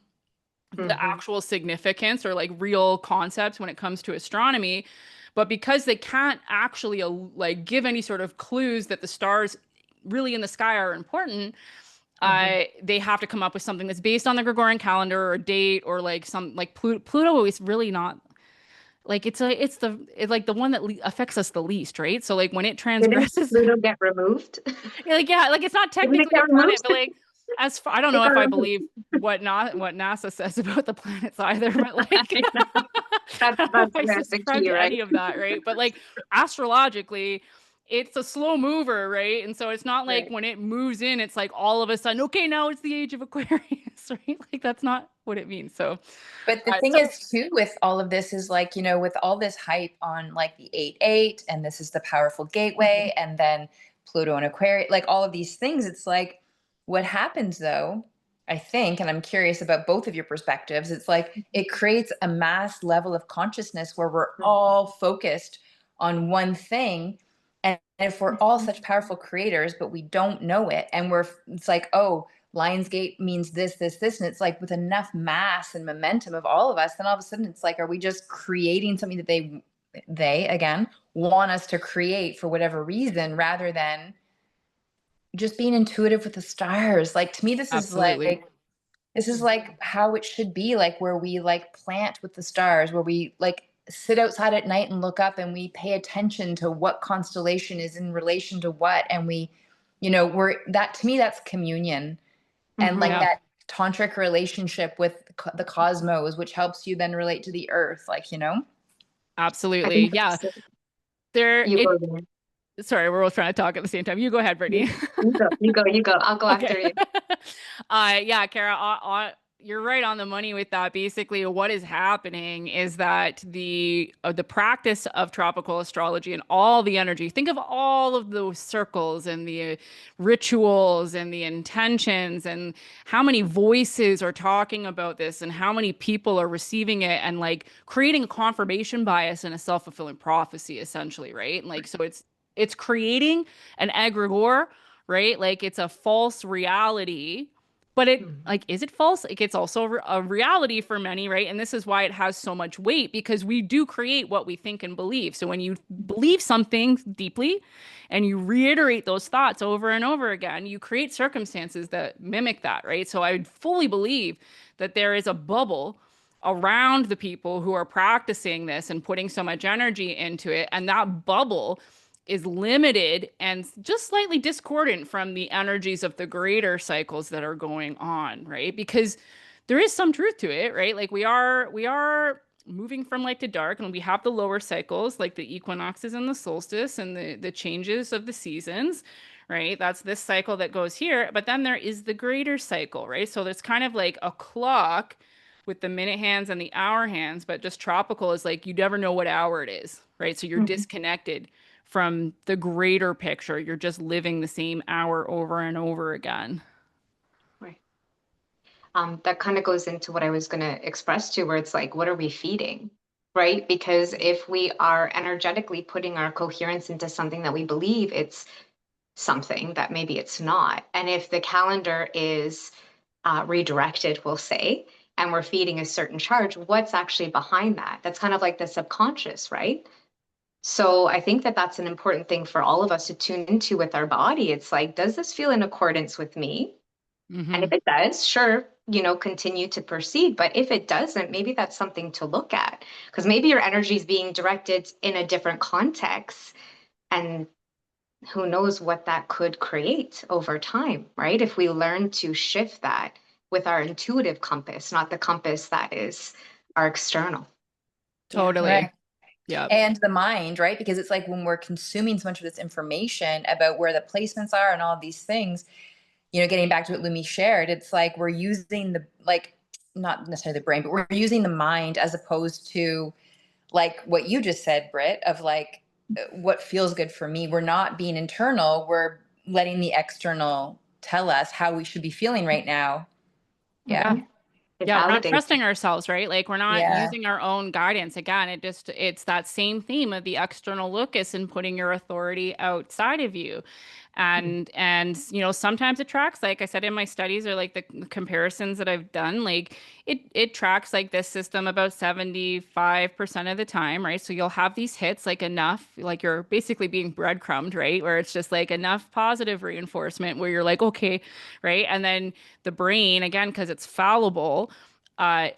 Speaker 2: the
Speaker 3: Mm-hmm.
Speaker 2: actual significance or like real concepts when it comes to astronomy. But because they can't actually like give any sort of clues that the stars really in the sky are important,
Speaker 3: Mm-hmm.
Speaker 2: they have to come up with something that's based on the Gregorian calendar or a date or like some like Pluto is really not like it's like the one that affects us the least, right? So like when it
Speaker 3: Didn't
Speaker 2: transgresses,
Speaker 3: Pluto get removed?
Speaker 2: like yeah, like it's not
Speaker 3: Didn't it
Speaker 2: technically
Speaker 3: get
Speaker 2: a planet,
Speaker 3: removed?
Speaker 2: but like as far, I don't
Speaker 3: It
Speaker 2: know
Speaker 3: got
Speaker 2: if I
Speaker 3: removed.
Speaker 2: believe what NASA says about the planets either, but like
Speaker 3: I know.
Speaker 2: I don't know if I
Speaker 3: That's the
Speaker 2: subscribe
Speaker 3: key,
Speaker 2: to
Speaker 3: right?
Speaker 2: any of that, right? But like astrologically, it's a slow mover, right? And so it's not like
Speaker 3: Right.
Speaker 2: when it moves in, it's like all of a sudden, okay, now it's the age of Aquarius, right? Like that's not what it means. So,
Speaker 1: but the thing
Speaker 2: so
Speaker 1: is too with all of this is like, with all this hype on like the 8-8 and this is the powerful
Speaker 3: Mhm.
Speaker 1: gateway and then Pluto and Aquarius, like all of these things, it's like what happens though, I think, and I'm curious about both of your perspectives, it's like it creates a mass level of consciousness where we're
Speaker 3: Mhm.
Speaker 1: all focused on one thing. And if we're all such powerful creators, but we don't know it, and it's like, oh, Lionsgate means this, this, this. And it's like with enough mass and momentum of all of us, then all of a sudden it's like, are we just creating something that they again want us to create for whatever reason rather than just being intuitive with the stars? Like to me,
Speaker 2: absolutely.
Speaker 1: this is like how it should be, like where we like plant with the stars, where we like sit outside at night and look up and we pay attention to what constellation is in relation to what. And we're that to me, that's communion and like
Speaker 3: Mhm.
Speaker 2: Yeah,
Speaker 1: that tantric relationship with the cosmos, which helps you then relate to the earth,
Speaker 3: I
Speaker 2: absolutely.
Speaker 3: think
Speaker 2: Yeah.
Speaker 3: that's it.
Speaker 2: There
Speaker 3: You
Speaker 2: it
Speaker 3: go there.
Speaker 2: sorry, we're all trying to talk at the same time. You go ahead,
Speaker 3: You
Speaker 2: Brittany.
Speaker 3: you go. You go. You go. I'll go
Speaker 2: Okay.
Speaker 3: after you.
Speaker 2: Yeah, Kara, you're right on the money with that. Basically, what is happening is that the practice of tropical astrology and all the energy. Think of all of those circles and the rituals and the intentions and how many voices are talking about this and how many people are receiving it and like creating a confirmation bias and a self-fulfilling prophecy, essentially, right? And like so, it's creating an egregore, right? Like it's a false reality, but it
Speaker 3: Mhm.
Speaker 2: like is it false? Like it's also a reality for many, right? And this is why it has so much weight because we do create what we think and believe. So when you believe something deeply and you reiterate those thoughts over and over again, you create circumstances that mimic that, right? So I fully believe that there is a bubble around the people who are practicing this and putting so much energy into it. And that bubble is limited and just slightly discordant from the energies of the greater cycles that are going on, right? Because there is some truth to it, right? Like we are moving from light to dark and we have the lower cycles like the equinoxes and the solstice and the changes of the seasons, right? That's this cycle that goes here, but then there is the greater cycle, right? So there's kind of like a clock with the minute hands and the hour hands, but just tropical is like you never know what hour it is, right? So you're
Speaker 3: Mhm.
Speaker 2: disconnected from the greater picture. You're just living the same hour over and over again.
Speaker 3: Right. That kind of goes into what I was going to express to, where it's like, what are we feeding? right? Because if we are energetically putting our coherence into something that we believe it's something that maybe it's not, and if the calendar is redirected, we'll say, and we're feeding a certain charge, what's actually behind that? That's kind of like the subconscious, right? So I think that that's an important thing for all of us to tune into with our body. It's like, does this feel in accordance with me? And if it does, sure, continue to proceed. But if it doesn't, maybe that's something to look at, because maybe your energy is being directed in a different context. And who knows what that could create over time, right? If we learn to shift that with our intuitive compass, not the compass that is our external.
Speaker 2: Totally.
Speaker 1: Right.
Speaker 2: Yeah.
Speaker 1: And the mind, right? Because it's like when we're consuming so much of this information about where the placements are and all of these things, getting back to what Lumi shared, it's like we're using not necessarily the brain, but we're using the mind as opposed to like what you just said, Britt, of like what feels good for me. We're not being internal. We're letting the external tell us how we should be feeling right now. Yeah.
Speaker 3: Mhm. It
Speaker 2: Yeah, we're not
Speaker 3: validates.
Speaker 2: trusting ourselves, right? Like we're not
Speaker 1: Yeah.
Speaker 2: using our own guidance. Again, it's that same theme of the external locus and putting your authority outside of you. And sometimes it tracks, like I said in my studies or like the comparisons that I've done, like it tracks like this system about 75% of the time, right? So you'll have these hits, like enough, like you're basically being breadcrumbed, right? Where it's just like enough positive reinforcement where you're like, okay, right? And then the brain, again, because it's fallible,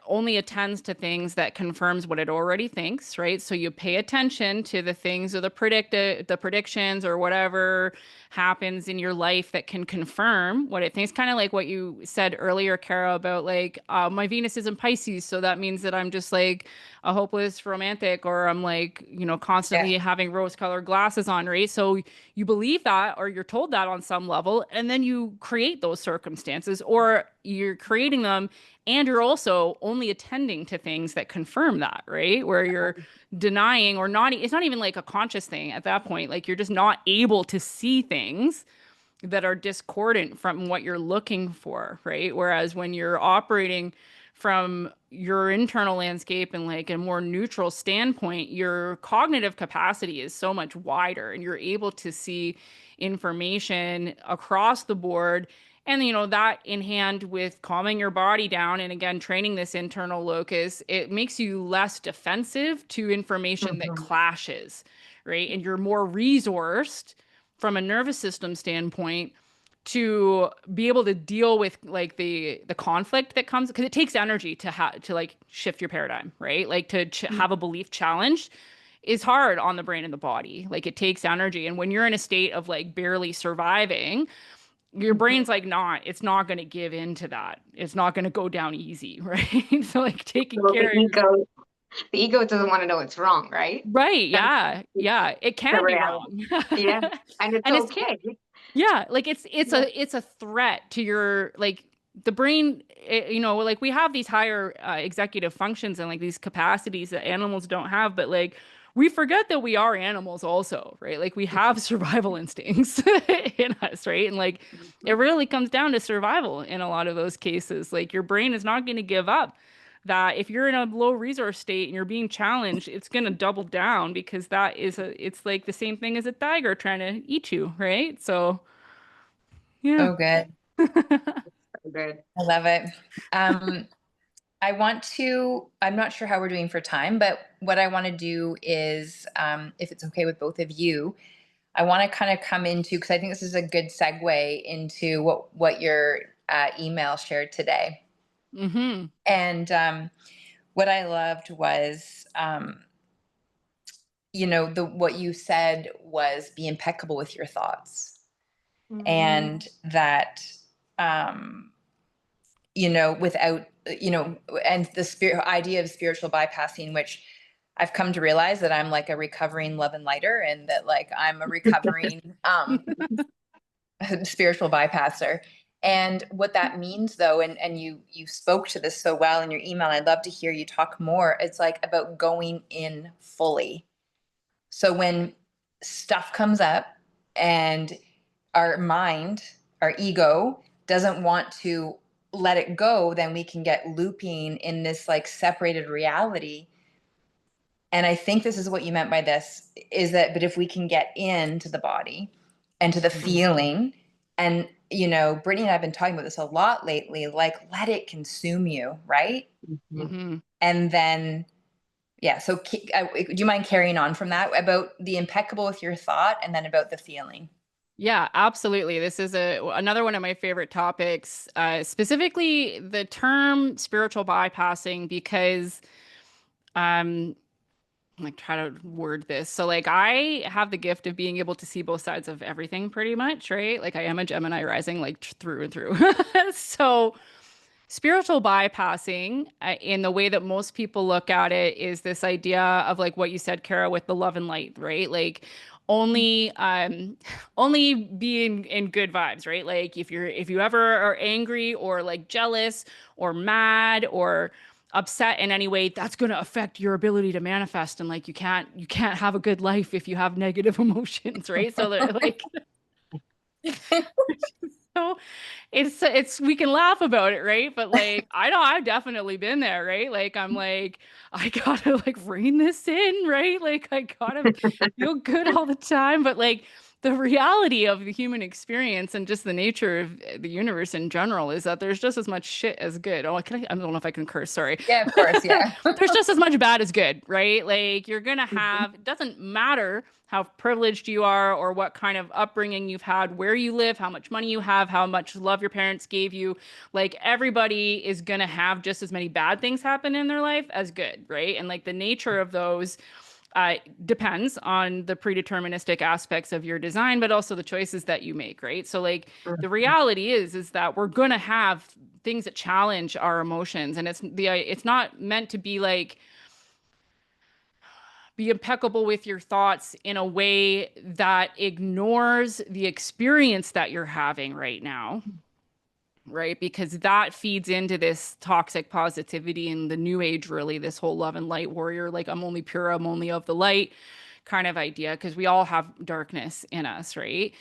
Speaker 2: only attends to things that confirms what it already thinks, right? So you pay attention to the things or the predictions or whatever happens in your life that can confirm what it thinks. Kind of like what you said earlier, Kara, about like my Venus is in Pisces, so that means that I'm just like a hopeless romantic, or I'm like, constantly
Speaker 1: Yeah.
Speaker 2: having rose-colored glasses on, right? So you believe that, or you're told that on some level, and then you create those circumstances, or you're creating them and you're also only attending to things that confirm that, right? Where you're denying or not, it's not even like a conscious thing at that point. Like you're just not able to see things that are discordant from what you're looking for, right? Whereas when you're operating from your internal landscape and like a more neutral standpoint, your cognitive capacity is so much wider and you're able to see information across the board. And that in hand with calming your body down and again training this internal locus, it makes you less defensive to information that
Speaker 3: Mhm.
Speaker 2: clashes, right? And you're more resourced from a nervous system standpoint to be able to deal with like the conflict that comes, because it takes energy to like shift your paradigm, right? Like to have a belief challenge is hard on the brain and the body. Like it takes energy, and when you're in a state of like barely surviving, your brain's like, it's not going to give in to that. It's not going to go down easy, right? So like taking
Speaker 3: So
Speaker 2: care of your
Speaker 3: the ego doesn't want to know it's wrong, right?
Speaker 2: right.
Speaker 3: That's
Speaker 2: Yeah. Yeah. It
Speaker 3: the
Speaker 2: can be
Speaker 3: reality.
Speaker 2: wrong.
Speaker 3: Yeah. And it's
Speaker 2: And it's
Speaker 3: okay.
Speaker 2: yeah, like it's
Speaker 3: Yeah.
Speaker 2: a threat to your like the brain, like we have these higher executive functions and like these capacities that animals don't have, but like we forget that we are animals also, right? Like we have survival instincts in us, right? And like it really comes down to survival in a lot of those cases. Like your brain is not going to give up. That if you're in a low resource state and you're being challenged, it's going to double down because it's like the same thing as a tiger trying to eat you, right? So, yeah.
Speaker 1: So good.
Speaker 3: So good.
Speaker 1: I love it. Um, I'm not sure how we're doing for time, but what I want to do is, if it's okay with both of you, I want to kind of come into, because I think this is a good segue into what your email shared today.
Speaker 2: Mm-hmm.
Speaker 1: And what I loved was, what you said was be impeccable with your thoughts,
Speaker 3: Mhm.
Speaker 1: and that, um, without, and the spirit idea of spiritual bypassing, which I've come to realize that I'm like a recovering love and lighter, and that like I'm a recovering spiritual bypasser. And what that means though, and you spoke to this so well in your email, I'd love to hear you talk more. It's like about going in fully. So when stuff comes up and our mind, our ego doesn't want to let it go, then we can get looping in this like separated reality. And I think this is what you meant by this, is that, but if we can get into the body and to the feeling, and, you know, Brittany and I have been talking about this a lot lately, like, let it consume you, right?
Speaker 2: Mm-hmm.
Speaker 1: And then, yeah. So do you mind carrying on from that about the impeccable with your thought and then about the feeling?
Speaker 2: Yeah, absolutely. This is another one of my favorite topics, specifically the term spiritual bypassing, because like try to word this. So like I have the gift of being able to see both sides of everything pretty much, right? Like I am a Gemini rising like through and through. So spiritual bypassing, in the way that most people look at it, is this idea of like what you said, Kara, with the love and light, right? Like only being in good vibes, right? Like if you ever are angry or like jealous or mad or upset in any way, that's going to affect your ability to manifest, and like you can't have a good life if you have negative emotions, right? So they're like so it's we can laugh about it, right? But like I know I've definitely been there, right? Like I'm like I gotta like rein this in, right? Like I gotta feel good all the time. But like the reality of the human experience and just the nature of the universe in general is that there's just as much shit as good. Oh, I don't know if I can curse, sorry.
Speaker 1: Yeah, of course. Yeah.
Speaker 2: There's just as much bad as good, right? Like you're gonna have, it doesn't matter how privileged you are or what kind of upbringing you've had, where you live, how much money you have, how much love your parents gave you. Like everybody is gonna have just as many bad things happen in their life as good, right? And like the nature of those depends on the predeterministic aspects of your design, but also the choices that you make, right? So like the reality is that we're gonna have things that challenge our emotions, and it's not meant to be like be impeccable with your thoughts in a way that ignores the experience that you're having right now, right? Because that feeds into this toxic positivity and the new age, really, this whole love and light warrior, like I'm only pure, I'm only of the light kind of idea, because we all have darkness in us, right?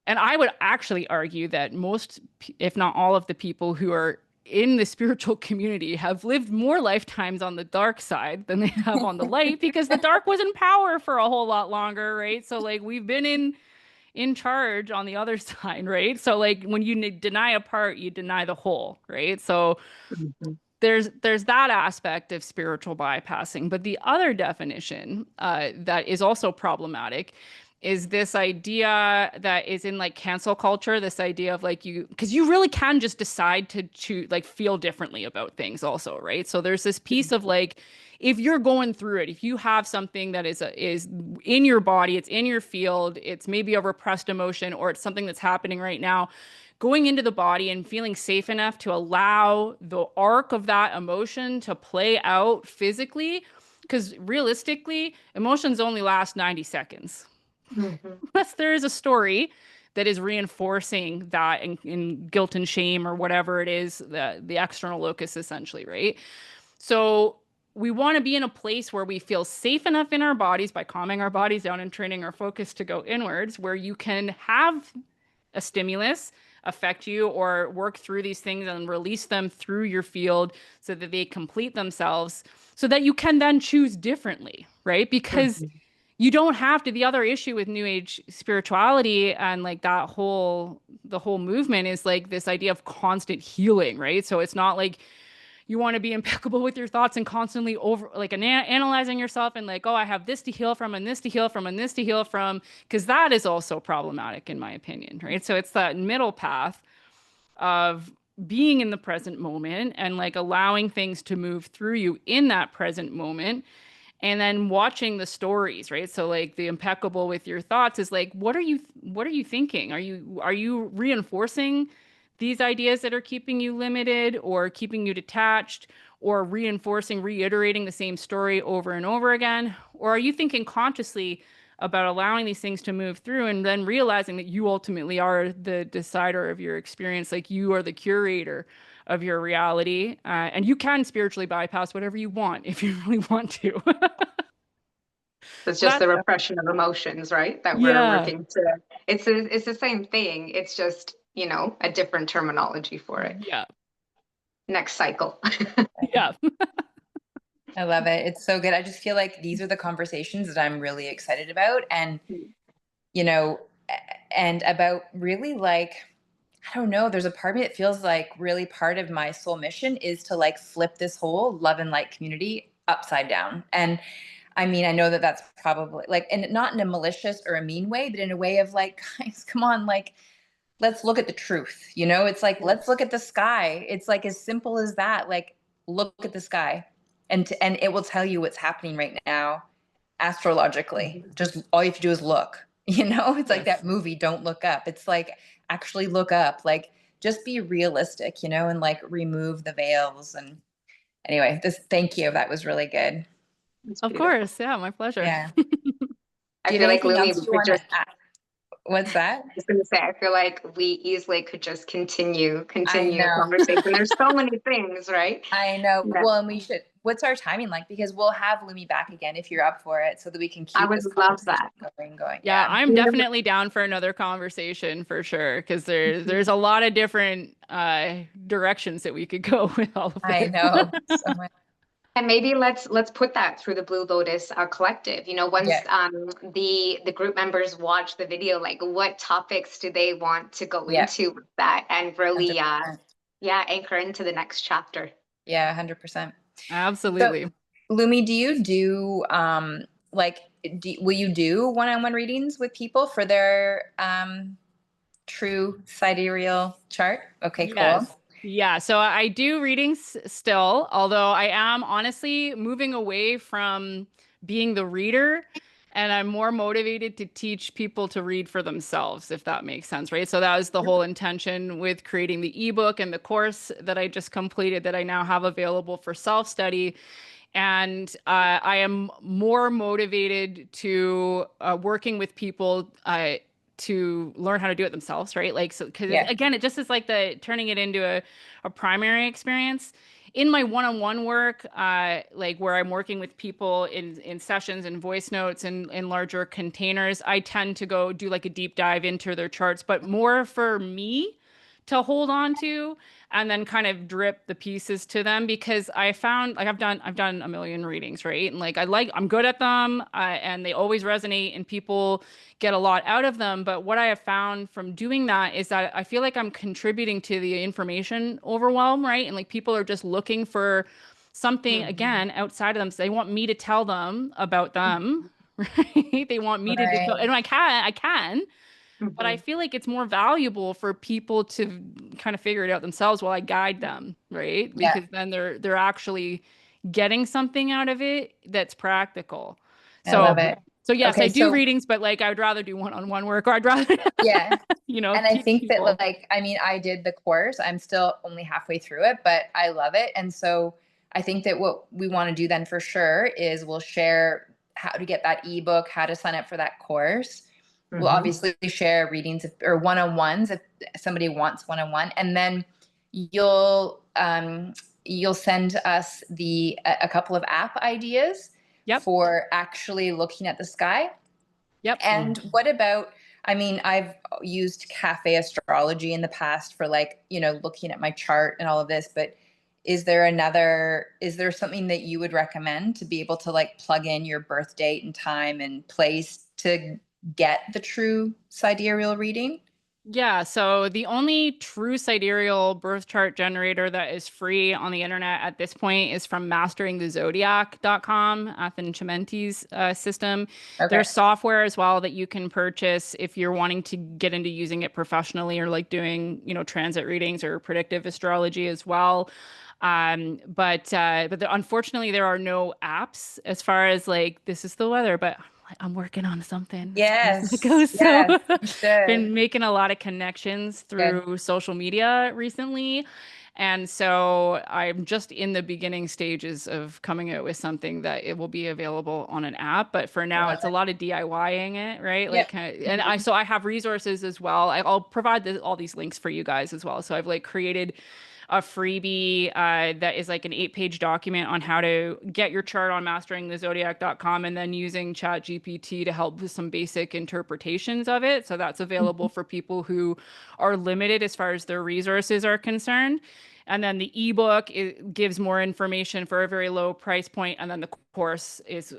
Speaker 2: And I would actually argue that most, if not all of the people who are in the spiritual community have lived more lifetimes on the dark side than they have on the light, because the dark was in power for a whole lot longer, right? So like we've been in charge on the other side, right? So like when you deny a part, you deny the whole, right? So there's that aspect of spiritual bypassing. But the other definition that is also problematic is this idea that is in like cancel culture, this idea of like because you really can just decide to like feel differently about things also, right? So there's this piece of like, if you're going through it, if you have something that is in your body, it's in your field, it's maybe a repressed emotion, or it's something that's happening right now, going into the body and feeling safe enough to allow the arc of that emotion to play out physically, because realistically, emotions only last 90 seconds. Unless there is a story that is reinforcing that in guilt and shame or whatever it is, the external locus essentially, right? So we want to be in a place where we feel safe enough in our bodies by calming our bodies down and training our focus to go inwards, where you can have a stimulus affect you or work through these things and release them through your field so that they complete themselves, so that you can then choose differently, right? Because you don't have to. The other issue with new age spirituality and like the whole movement is like this idea of constant healing, right? So it's not like you want to be impeccable with your thoughts and constantly over like analyzing yourself and like, oh, I have this to heal from and this to heal from and this to heal from, because that is also problematic in my opinion, right? So it's that middle path of being in the present moment and like allowing things to move through you in that present moment, and then watching the stories, right? So like the impeccable with your thoughts is like, what are you thinking? Are you reinforcing these ideas that are keeping you limited or keeping you detached, or reiterating the same story over and over again? Or are you thinking consciously about allowing these things to move through and then realizing that you ultimately are the decider of your experience, like you are the curator of your reality, and you can spiritually bypass whatever you want if you really want to.
Speaker 3: It's just
Speaker 2: That's
Speaker 3: the repression of emotions, right? That we're
Speaker 2: yeah,
Speaker 3: working to. It's the same thing. It's just, a different terminology for it.
Speaker 2: yeah,
Speaker 3: Next cycle.
Speaker 2: yeah.
Speaker 1: I love it. It's so good. I just feel like these are the conversations that I'm really excited about. And, you know, and about really like, I don't know, there's a part of me that feels like really part of my soul mission is to like flip this whole love and light community upside down. And I mean, I know that that's probably like, and not in a malicious or a mean way, but in a way of like, guys, come on, like, let's look at the truth. You know, it's like, let's look at the sky. It's like as simple as that. Like, look at the sky, and it will tell you what's happening right now astrologically. Just all you have to do is look. You know, it's like that movie, Don't Look Up. It's like, actually look up. Like, just be realistic, you know, and like remove the veils. And anyway, thank you. That was really good.
Speaker 2: Of course. Yeah, my pleasure.
Speaker 1: Yeah.
Speaker 3: I
Speaker 1: Do you
Speaker 3: feel
Speaker 1: have
Speaker 3: like
Speaker 1: anything
Speaker 3: Lumi
Speaker 1: else you
Speaker 3: could
Speaker 1: want to
Speaker 3: just,
Speaker 1: add? What's that?
Speaker 3: I was going to say, I feel like we easily could just continue
Speaker 1: I
Speaker 3: the
Speaker 1: know.
Speaker 3: conversation. There's so many things, right?
Speaker 1: I know.
Speaker 3: Yeah.
Speaker 1: Well, and we should. What's our timing like? Because we'll have Lumi back again if you're up for it, so that we can
Speaker 3: I
Speaker 1: keep
Speaker 3: would
Speaker 1: this
Speaker 3: love
Speaker 1: conversation
Speaker 3: that.
Speaker 1: going.
Speaker 2: Yeah, I'm
Speaker 3: Yeah.
Speaker 2: definitely down for another conversation for sure, because there's a lot of different directions that we could go with all of
Speaker 1: I
Speaker 2: this.
Speaker 1: know. So much.
Speaker 3: And maybe let's put that through the Blue Lotus Collective. You know, once
Speaker 1: Yeah.
Speaker 3: the group members watch the video, like what topics do they want to go
Speaker 1: Yeah.
Speaker 3: into with that, and really
Speaker 1: 100%.
Speaker 3: anchor into the next chapter.
Speaker 1: Yeah, 100%.
Speaker 2: Absolutely.
Speaker 1: So, Lumi, do you do like will you do one-on-one readings with people for their true sidereal chart? Okay,
Speaker 2: Yes.
Speaker 1: cool.
Speaker 2: Yeah. So I do readings still, although I am honestly moving away from being the reader, and I'm more motivated to teach people to read for themselves, if that makes sense, right? So that was the whole intention with creating the ebook and the course that I just completed that I now have available for self-study. And I am more motivated to working with people to learn how to do it themselves, right? Like, so, because
Speaker 1: Yeah.
Speaker 2: again, it just is like the turning it into a primary experience. In my one-on-one work, like where I'm working with people in sessions and voice notes and in larger containers, I tend to go do like a deep dive into their charts, but more for me to hold on to and then kind of drip the pieces to them, because I found like I've done a million readings, right? And like I'm good at them, and they always resonate and people get a lot out of them. But what I have found from doing that is that I feel like I'm contributing to the information overwhelm, right? And like people are just looking for something again outside of them. So they want me to tell them about them, right? They want me to,
Speaker 1: Right.
Speaker 2: and I can, but I feel like it's more valuable for people to kind of figure it out themselves while I guide them, right?
Speaker 1: Yeah.
Speaker 2: Because then they're actually getting something out of it that's practical.
Speaker 1: I love
Speaker 2: So
Speaker 1: it.
Speaker 2: so yes,
Speaker 1: Okay,
Speaker 2: I do
Speaker 1: so
Speaker 2: readings, but like I would rather do one-on-one work, or I'd rather
Speaker 1: yeah. And I
Speaker 2: teach
Speaker 1: think that
Speaker 2: people.
Speaker 1: like, I mean, I did the course. I'm still only halfway through it, but I love it. And so I think that what we want to do then for sure is we'll share how to get that ebook, how to sign up for that course. We'll obviously share readings or one-on-ones if somebody wants one-on-one. And then you'll send us a couple of app ideas
Speaker 2: Yep.
Speaker 1: for actually looking at the sky.
Speaker 2: Yep.
Speaker 1: And what about, I mean, I've used cafe astrology in the past for like, you know, looking at my chart and all of this, but is there something that you would recommend to be able to like plug in your birth date and time and place to get the true sidereal reading?
Speaker 2: Yeah, so the only true sidereal birth chart generator that is free on the internet at this point is from masteringthezodiac.com, Athen Chimenti's system.
Speaker 1: Okay.
Speaker 2: There's software as well that you can purchase if you're wanting to get into using it professionally, or like doing, transit readings or predictive astrology as well. But unfortunately, there are no apps as far as like this is the weather, but I'm working on something.
Speaker 1: Yes.
Speaker 2: It goes.
Speaker 1: Yes,
Speaker 2: So
Speaker 1: you should.
Speaker 2: been making a lot of connections through social media recently. And so I'm just in the beginning stages of coming out with something that it will be available on an app. But for now, it's a lot of DIYing it, right? Like, and I have resources as well. I'll provide all these links for you guys as well. So I've like created a freebie that is like an 8-page document on how to get your chart on masteringthezodiac.com, and then using ChatGPT to help with some basic interpretations of it. So that's available for people who are limited as far as their resources are concerned. And then the ebook, it gives more information for a very low price point. And then the course is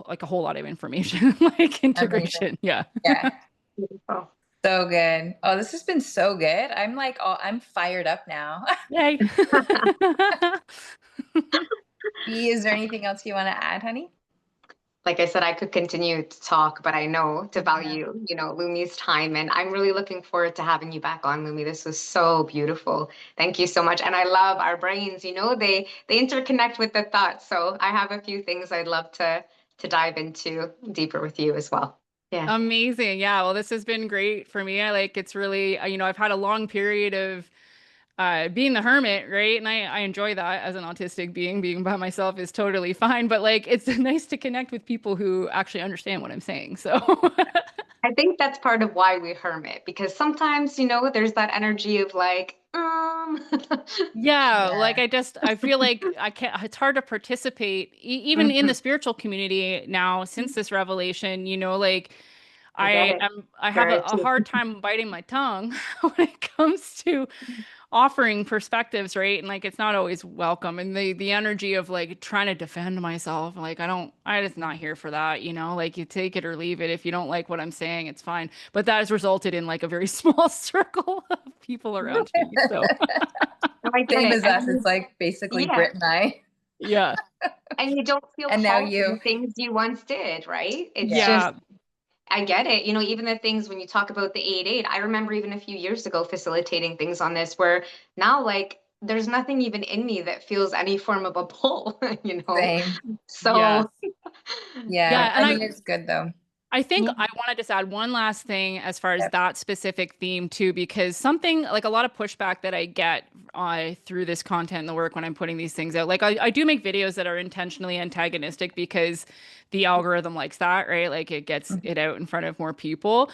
Speaker 2: like a whole lot of information, like integration.
Speaker 1: Amazing.
Speaker 2: Yeah.
Speaker 1: Yeah.
Speaker 3: Beautiful.
Speaker 1: So good. Oh, this has been so good. I'm like, oh, I'm fired up now.
Speaker 2: Yay.
Speaker 1: Bea, is there anything else you want to add, honey?
Speaker 3: Like I said, I could continue to talk, but I know to
Speaker 1: Yeah.
Speaker 3: value, Lumi's time. And I'm really looking forward to having you back on, Lumi. This was so beautiful. Thank you so much. And I love our brains, they interconnect with the thoughts. So I have a few things I'd love to dive into deeper with you as well. Yeah.
Speaker 2: Amazing. Yeah. Well, this has been great for me. It's really, I've had a long period of being the hermit, right? And I enjoy that as an autistic being. Being by myself is totally fine, but like it's nice to connect with people who actually understand what I'm saying. So
Speaker 3: I think that's part of why we hermit, because sometimes, there's that energy of like,
Speaker 2: yeah,
Speaker 1: Yeah.
Speaker 2: like I feel like I can't, it's hard to participate even in the spiritual community now since this revelation, like
Speaker 3: I get it.
Speaker 2: I have
Speaker 3: Very
Speaker 2: a hard time biting my tongue when it comes to offering perspectives, right? And like it's not always welcome. And the energy of like trying to defend myself, like I just not here for that, like you take it or leave it. If you don't like what I'm saying, it's fine. But that has resulted in like a very small circle of people around me. So
Speaker 3: I get
Speaker 1: Same
Speaker 3: it.
Speaker 1: as us. It's like basically
Speaker 3: Yeah.
Speaker 1: Britt and I.
Speaker 2: yeah.
Speaker 3: And you don't feel
Speaker 1: And now
Speaker 3: fault
Speaker 1: you.
Speaker 3: for things you once did, right? It's
Speaker 2: Yeah.
Speaker 3: just, I get it. Even the things when you talk about the 8-8, I remember even a few years ago facilitating things on this where now like there's nothing even in me that feels any form of a pull,
Speaker 1: Same.
Speaker 2: Yes.
Speaker 3: So
Speaker 1: Yeah.
Speaker 2: Yeah.
Speaker 1: I
Speaker 2: And
Speaker 1: mean, it's good though.
Speaker 2: I think
Speaker 3: yeah.
Speaker 2: I want to just add one last thing as far as
Speaker 1: Yep.
Speaker 2: that specific theme too, because something like a lot of pushback that I get through this content and the work when I'm putting these things out, like I do make videos that are intentionally antagonistic because the algorithm likes that, right? Like it gets
Speaker 1: Mhm.
Speaker 2: it out in front of more people.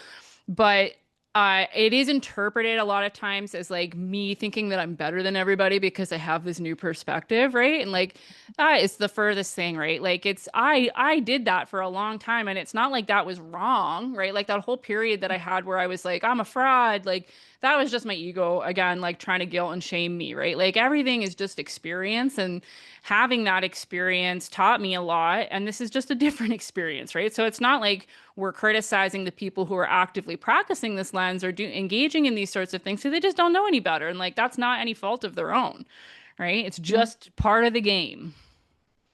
Speaker 2: But it is interpreted a lot of times as like me thinking that I'm better than everybody because I have this new perspective, right? And like that is the furthest thing, right? Like it's I did that for a long time and it's not like that was wrong, right? Like that whole period that I had where I was like I'm a fraud, like that was just my ego again, like trying to guilt and shame me, right? Like everything is just experience and having that experience taught me a lot and this is just a different experience, right? So it's not like we're criticizing the people who are actively practicing this lens or engaging in these sorts of things so they just don't know any better and like that's not any fault of their own, right? It's just part of the game.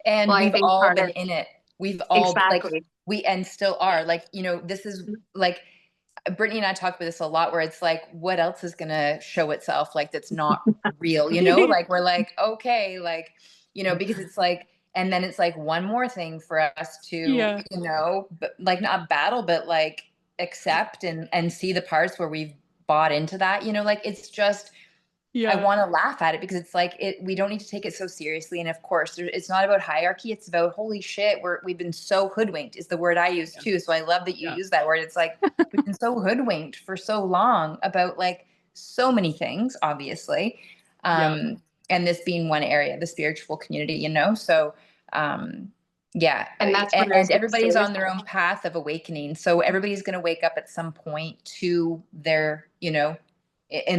Speaker 1: And
Speaker 3: Well, I
Speaker 1: we've
Speaker 3: think
Speaker 1: all
Speaker 3: part
Speaker 1: been
Speaker 3: of
Speaker 1: in it. We've all like
Speaker 3: exactly.
Speaker 1: we and still are. Like, this is like Brittany and I talk about this a lot where it's like, what else is gonna show itself like that's not real, Like we're like, okay, like, because it's like, and then it's like one more thing for us to,
Speaker 2: Yeah.
Speaker 1: but like not battle, but like accept and see the parts where we've bought into that, like it's just I
Speaker 2: Yeah.
Speaker 1: want to laugh at it because it's like we don't need to take it so seriously. And of course, it's not about hierarchy. It's about holy shit. We've been so hoodwinked is the word I use
Speaker 2: Yeah.
Speaker 1: too. So I love that you
Speaker 2: Yeah.
Speaker 1: use that word. It's like we've been so hoodwinked for so long about like so many things, obviously.
Speaker 2: Yeah.
Speaker 1: And this being one area, the spiritual community, So, yeah.
Speaker 3: And that's
Speaker 1: And,
Speaker 3: what I was
Speaker 1: and
Speaker 3: going to
Speaker 1: everybody's
Speaker 3: say.
Speaker 1: on their own path of awakening. So everybody's going to wake up at some point to their, in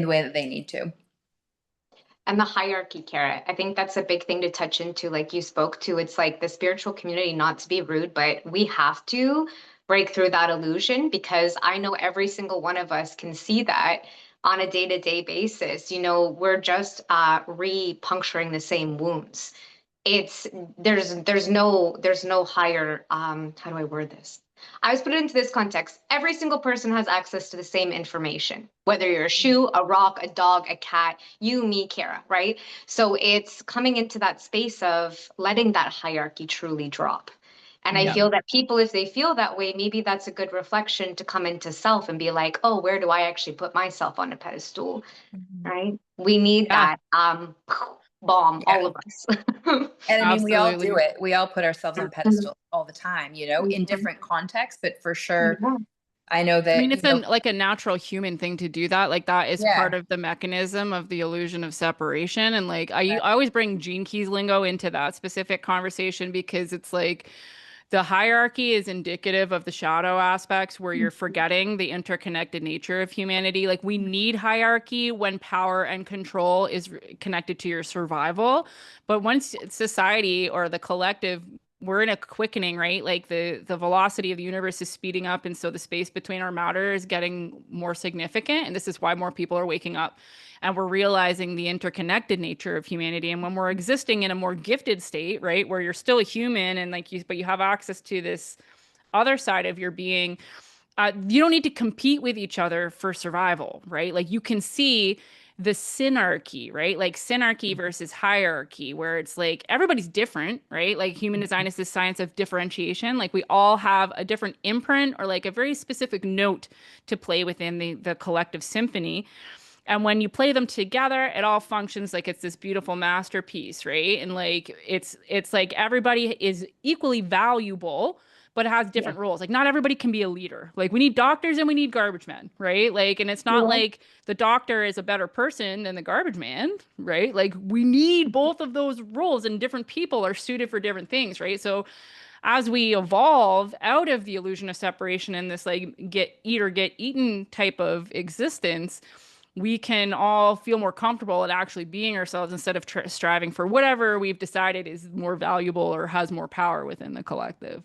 Speaker 1: the way that they need to.
Speaker 3: And the hierarchy, Kara, I think that's a big thing to touch into, like you spoke to. It's like the spiritual community, not to be rude, but we have to break through that illusion because I know every single one of us can see that on a day-to-day basis. We're just re-puncturing the same wounds. It's there's no higher how do I word this? I was put it into this context. Every single person has access to the same information, whether you're a shoe, a rock, a dog, a cat, you, me, Kara, right? So it's coming into that space of letting that hierarchy truly drop. And I
Speaker 2: Yeah.
Speaker 3: feel that people, if they feel that way, maybe that's a good reflection to come into self and be like, oh, where do I actually put myself on a pedestal, right? We need
Speaker 2: Yeah.
Speaker 3: that bomb,
Speaker 1: Yeah.
Speaker 3: all of us.
Speaker 1: And I mean, we all do
Speaker 2: Absolutely.
Speaker 1: it. We all put ourselves on pedestals all the time, in different contexts, but for sure,
Speaker 3: Yeah.
Speaker 1: I know
Speaker 2: I
Speaker 1: that,
Speaker 2: mean, it's like a natural human thing to do that. Like that is
Speaker 1: yeah,
Speaker 2: part of the mechanism of the illusion of separation. And like I always bring Gene Keys lingo into that specific conversation because it's like The hierarchy is indicative of the shadow aspects where you're forgetting the interconnected nature of humanity. Like we need hierarchy when power and control is connected to your survival. But once society or the collective, we're in a quickening, right? Like the velocity of the universe is speeding up. And so the space between our matter is getting more significant. And this is why more people are waking up. And we're realizing the interconnected nature of humanity. And when we're existing in a more gifted state, right, where you're still a human and like you, but you have access to this other side of your being, you don't need to compete with each other for survival, right? Like you can see the synarchy, right? Like synarchy versus hierarchy, where it's like everybody's different, right? Like human design is the science of differentiation. Like we all have a different imprint or like a very specific note to play within the collective symphony. And when you play them together, it all functions like it's this beautiful masterpiece, right? And like it's like everybody is equally valuable, but it has different roles. Like not everybody can be a leader. Like we need doctors and we need garbage men, right? Like, and it's not like the doctor is a better person than the garbage man, right? Like we need both of those roles, and different people are suited for different things, right? So as we evolve out of the illusion of separation and this like get eat or get eaten type of existence, we can all feel more comfortable at actually being ourselves instead of striving for whatever we've decided is more valuable or has more power within the collective.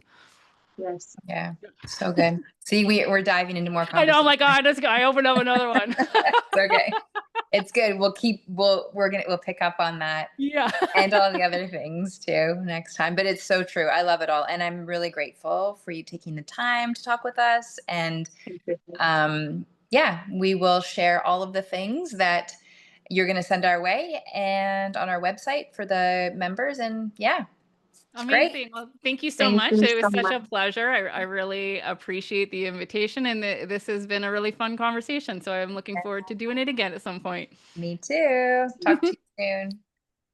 Speaker 3: Yes.
Speaker 1: Yeah. So good. See, we're diving into more
Speaker 2: I know. Oh
Speaker 1: conversation.
Speaker 2: my God. I opened up another one.
Speaker 1: It's okay. It's good. We'll pick up on that.
Speaker 2: Yeah.
Speaker 1: And all the other things too next time. But it's so true. I love it all. And I'm really grateful for you taking the time to talk with us. And yeah, we will share all of the things that you're going to send our way and on our website for the members. And yeah, it's
Speaker 2: amazing.
Speaker 1: great.
Speaker 2: Well, thank you so much. It was such a pleasure. I really appreciate the invitation, and this has been a really fun conversation. So I'm looking forward to doing it again at some point.
Speaker 1: Me too. Talk to you soon.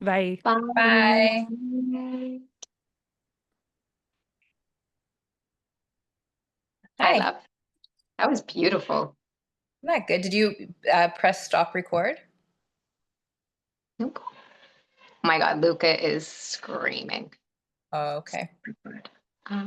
Speaker 2: Bye.
Speaker 1: Bye.
Speaker 3: I love. That was beautiful.
Speaker 1: Isn't that good? Did you press stop record?
Speaker 3: Nope. Oh my God, Luca is screaming.
Speaker 1: Oh, okay.
Speaker 3: Record.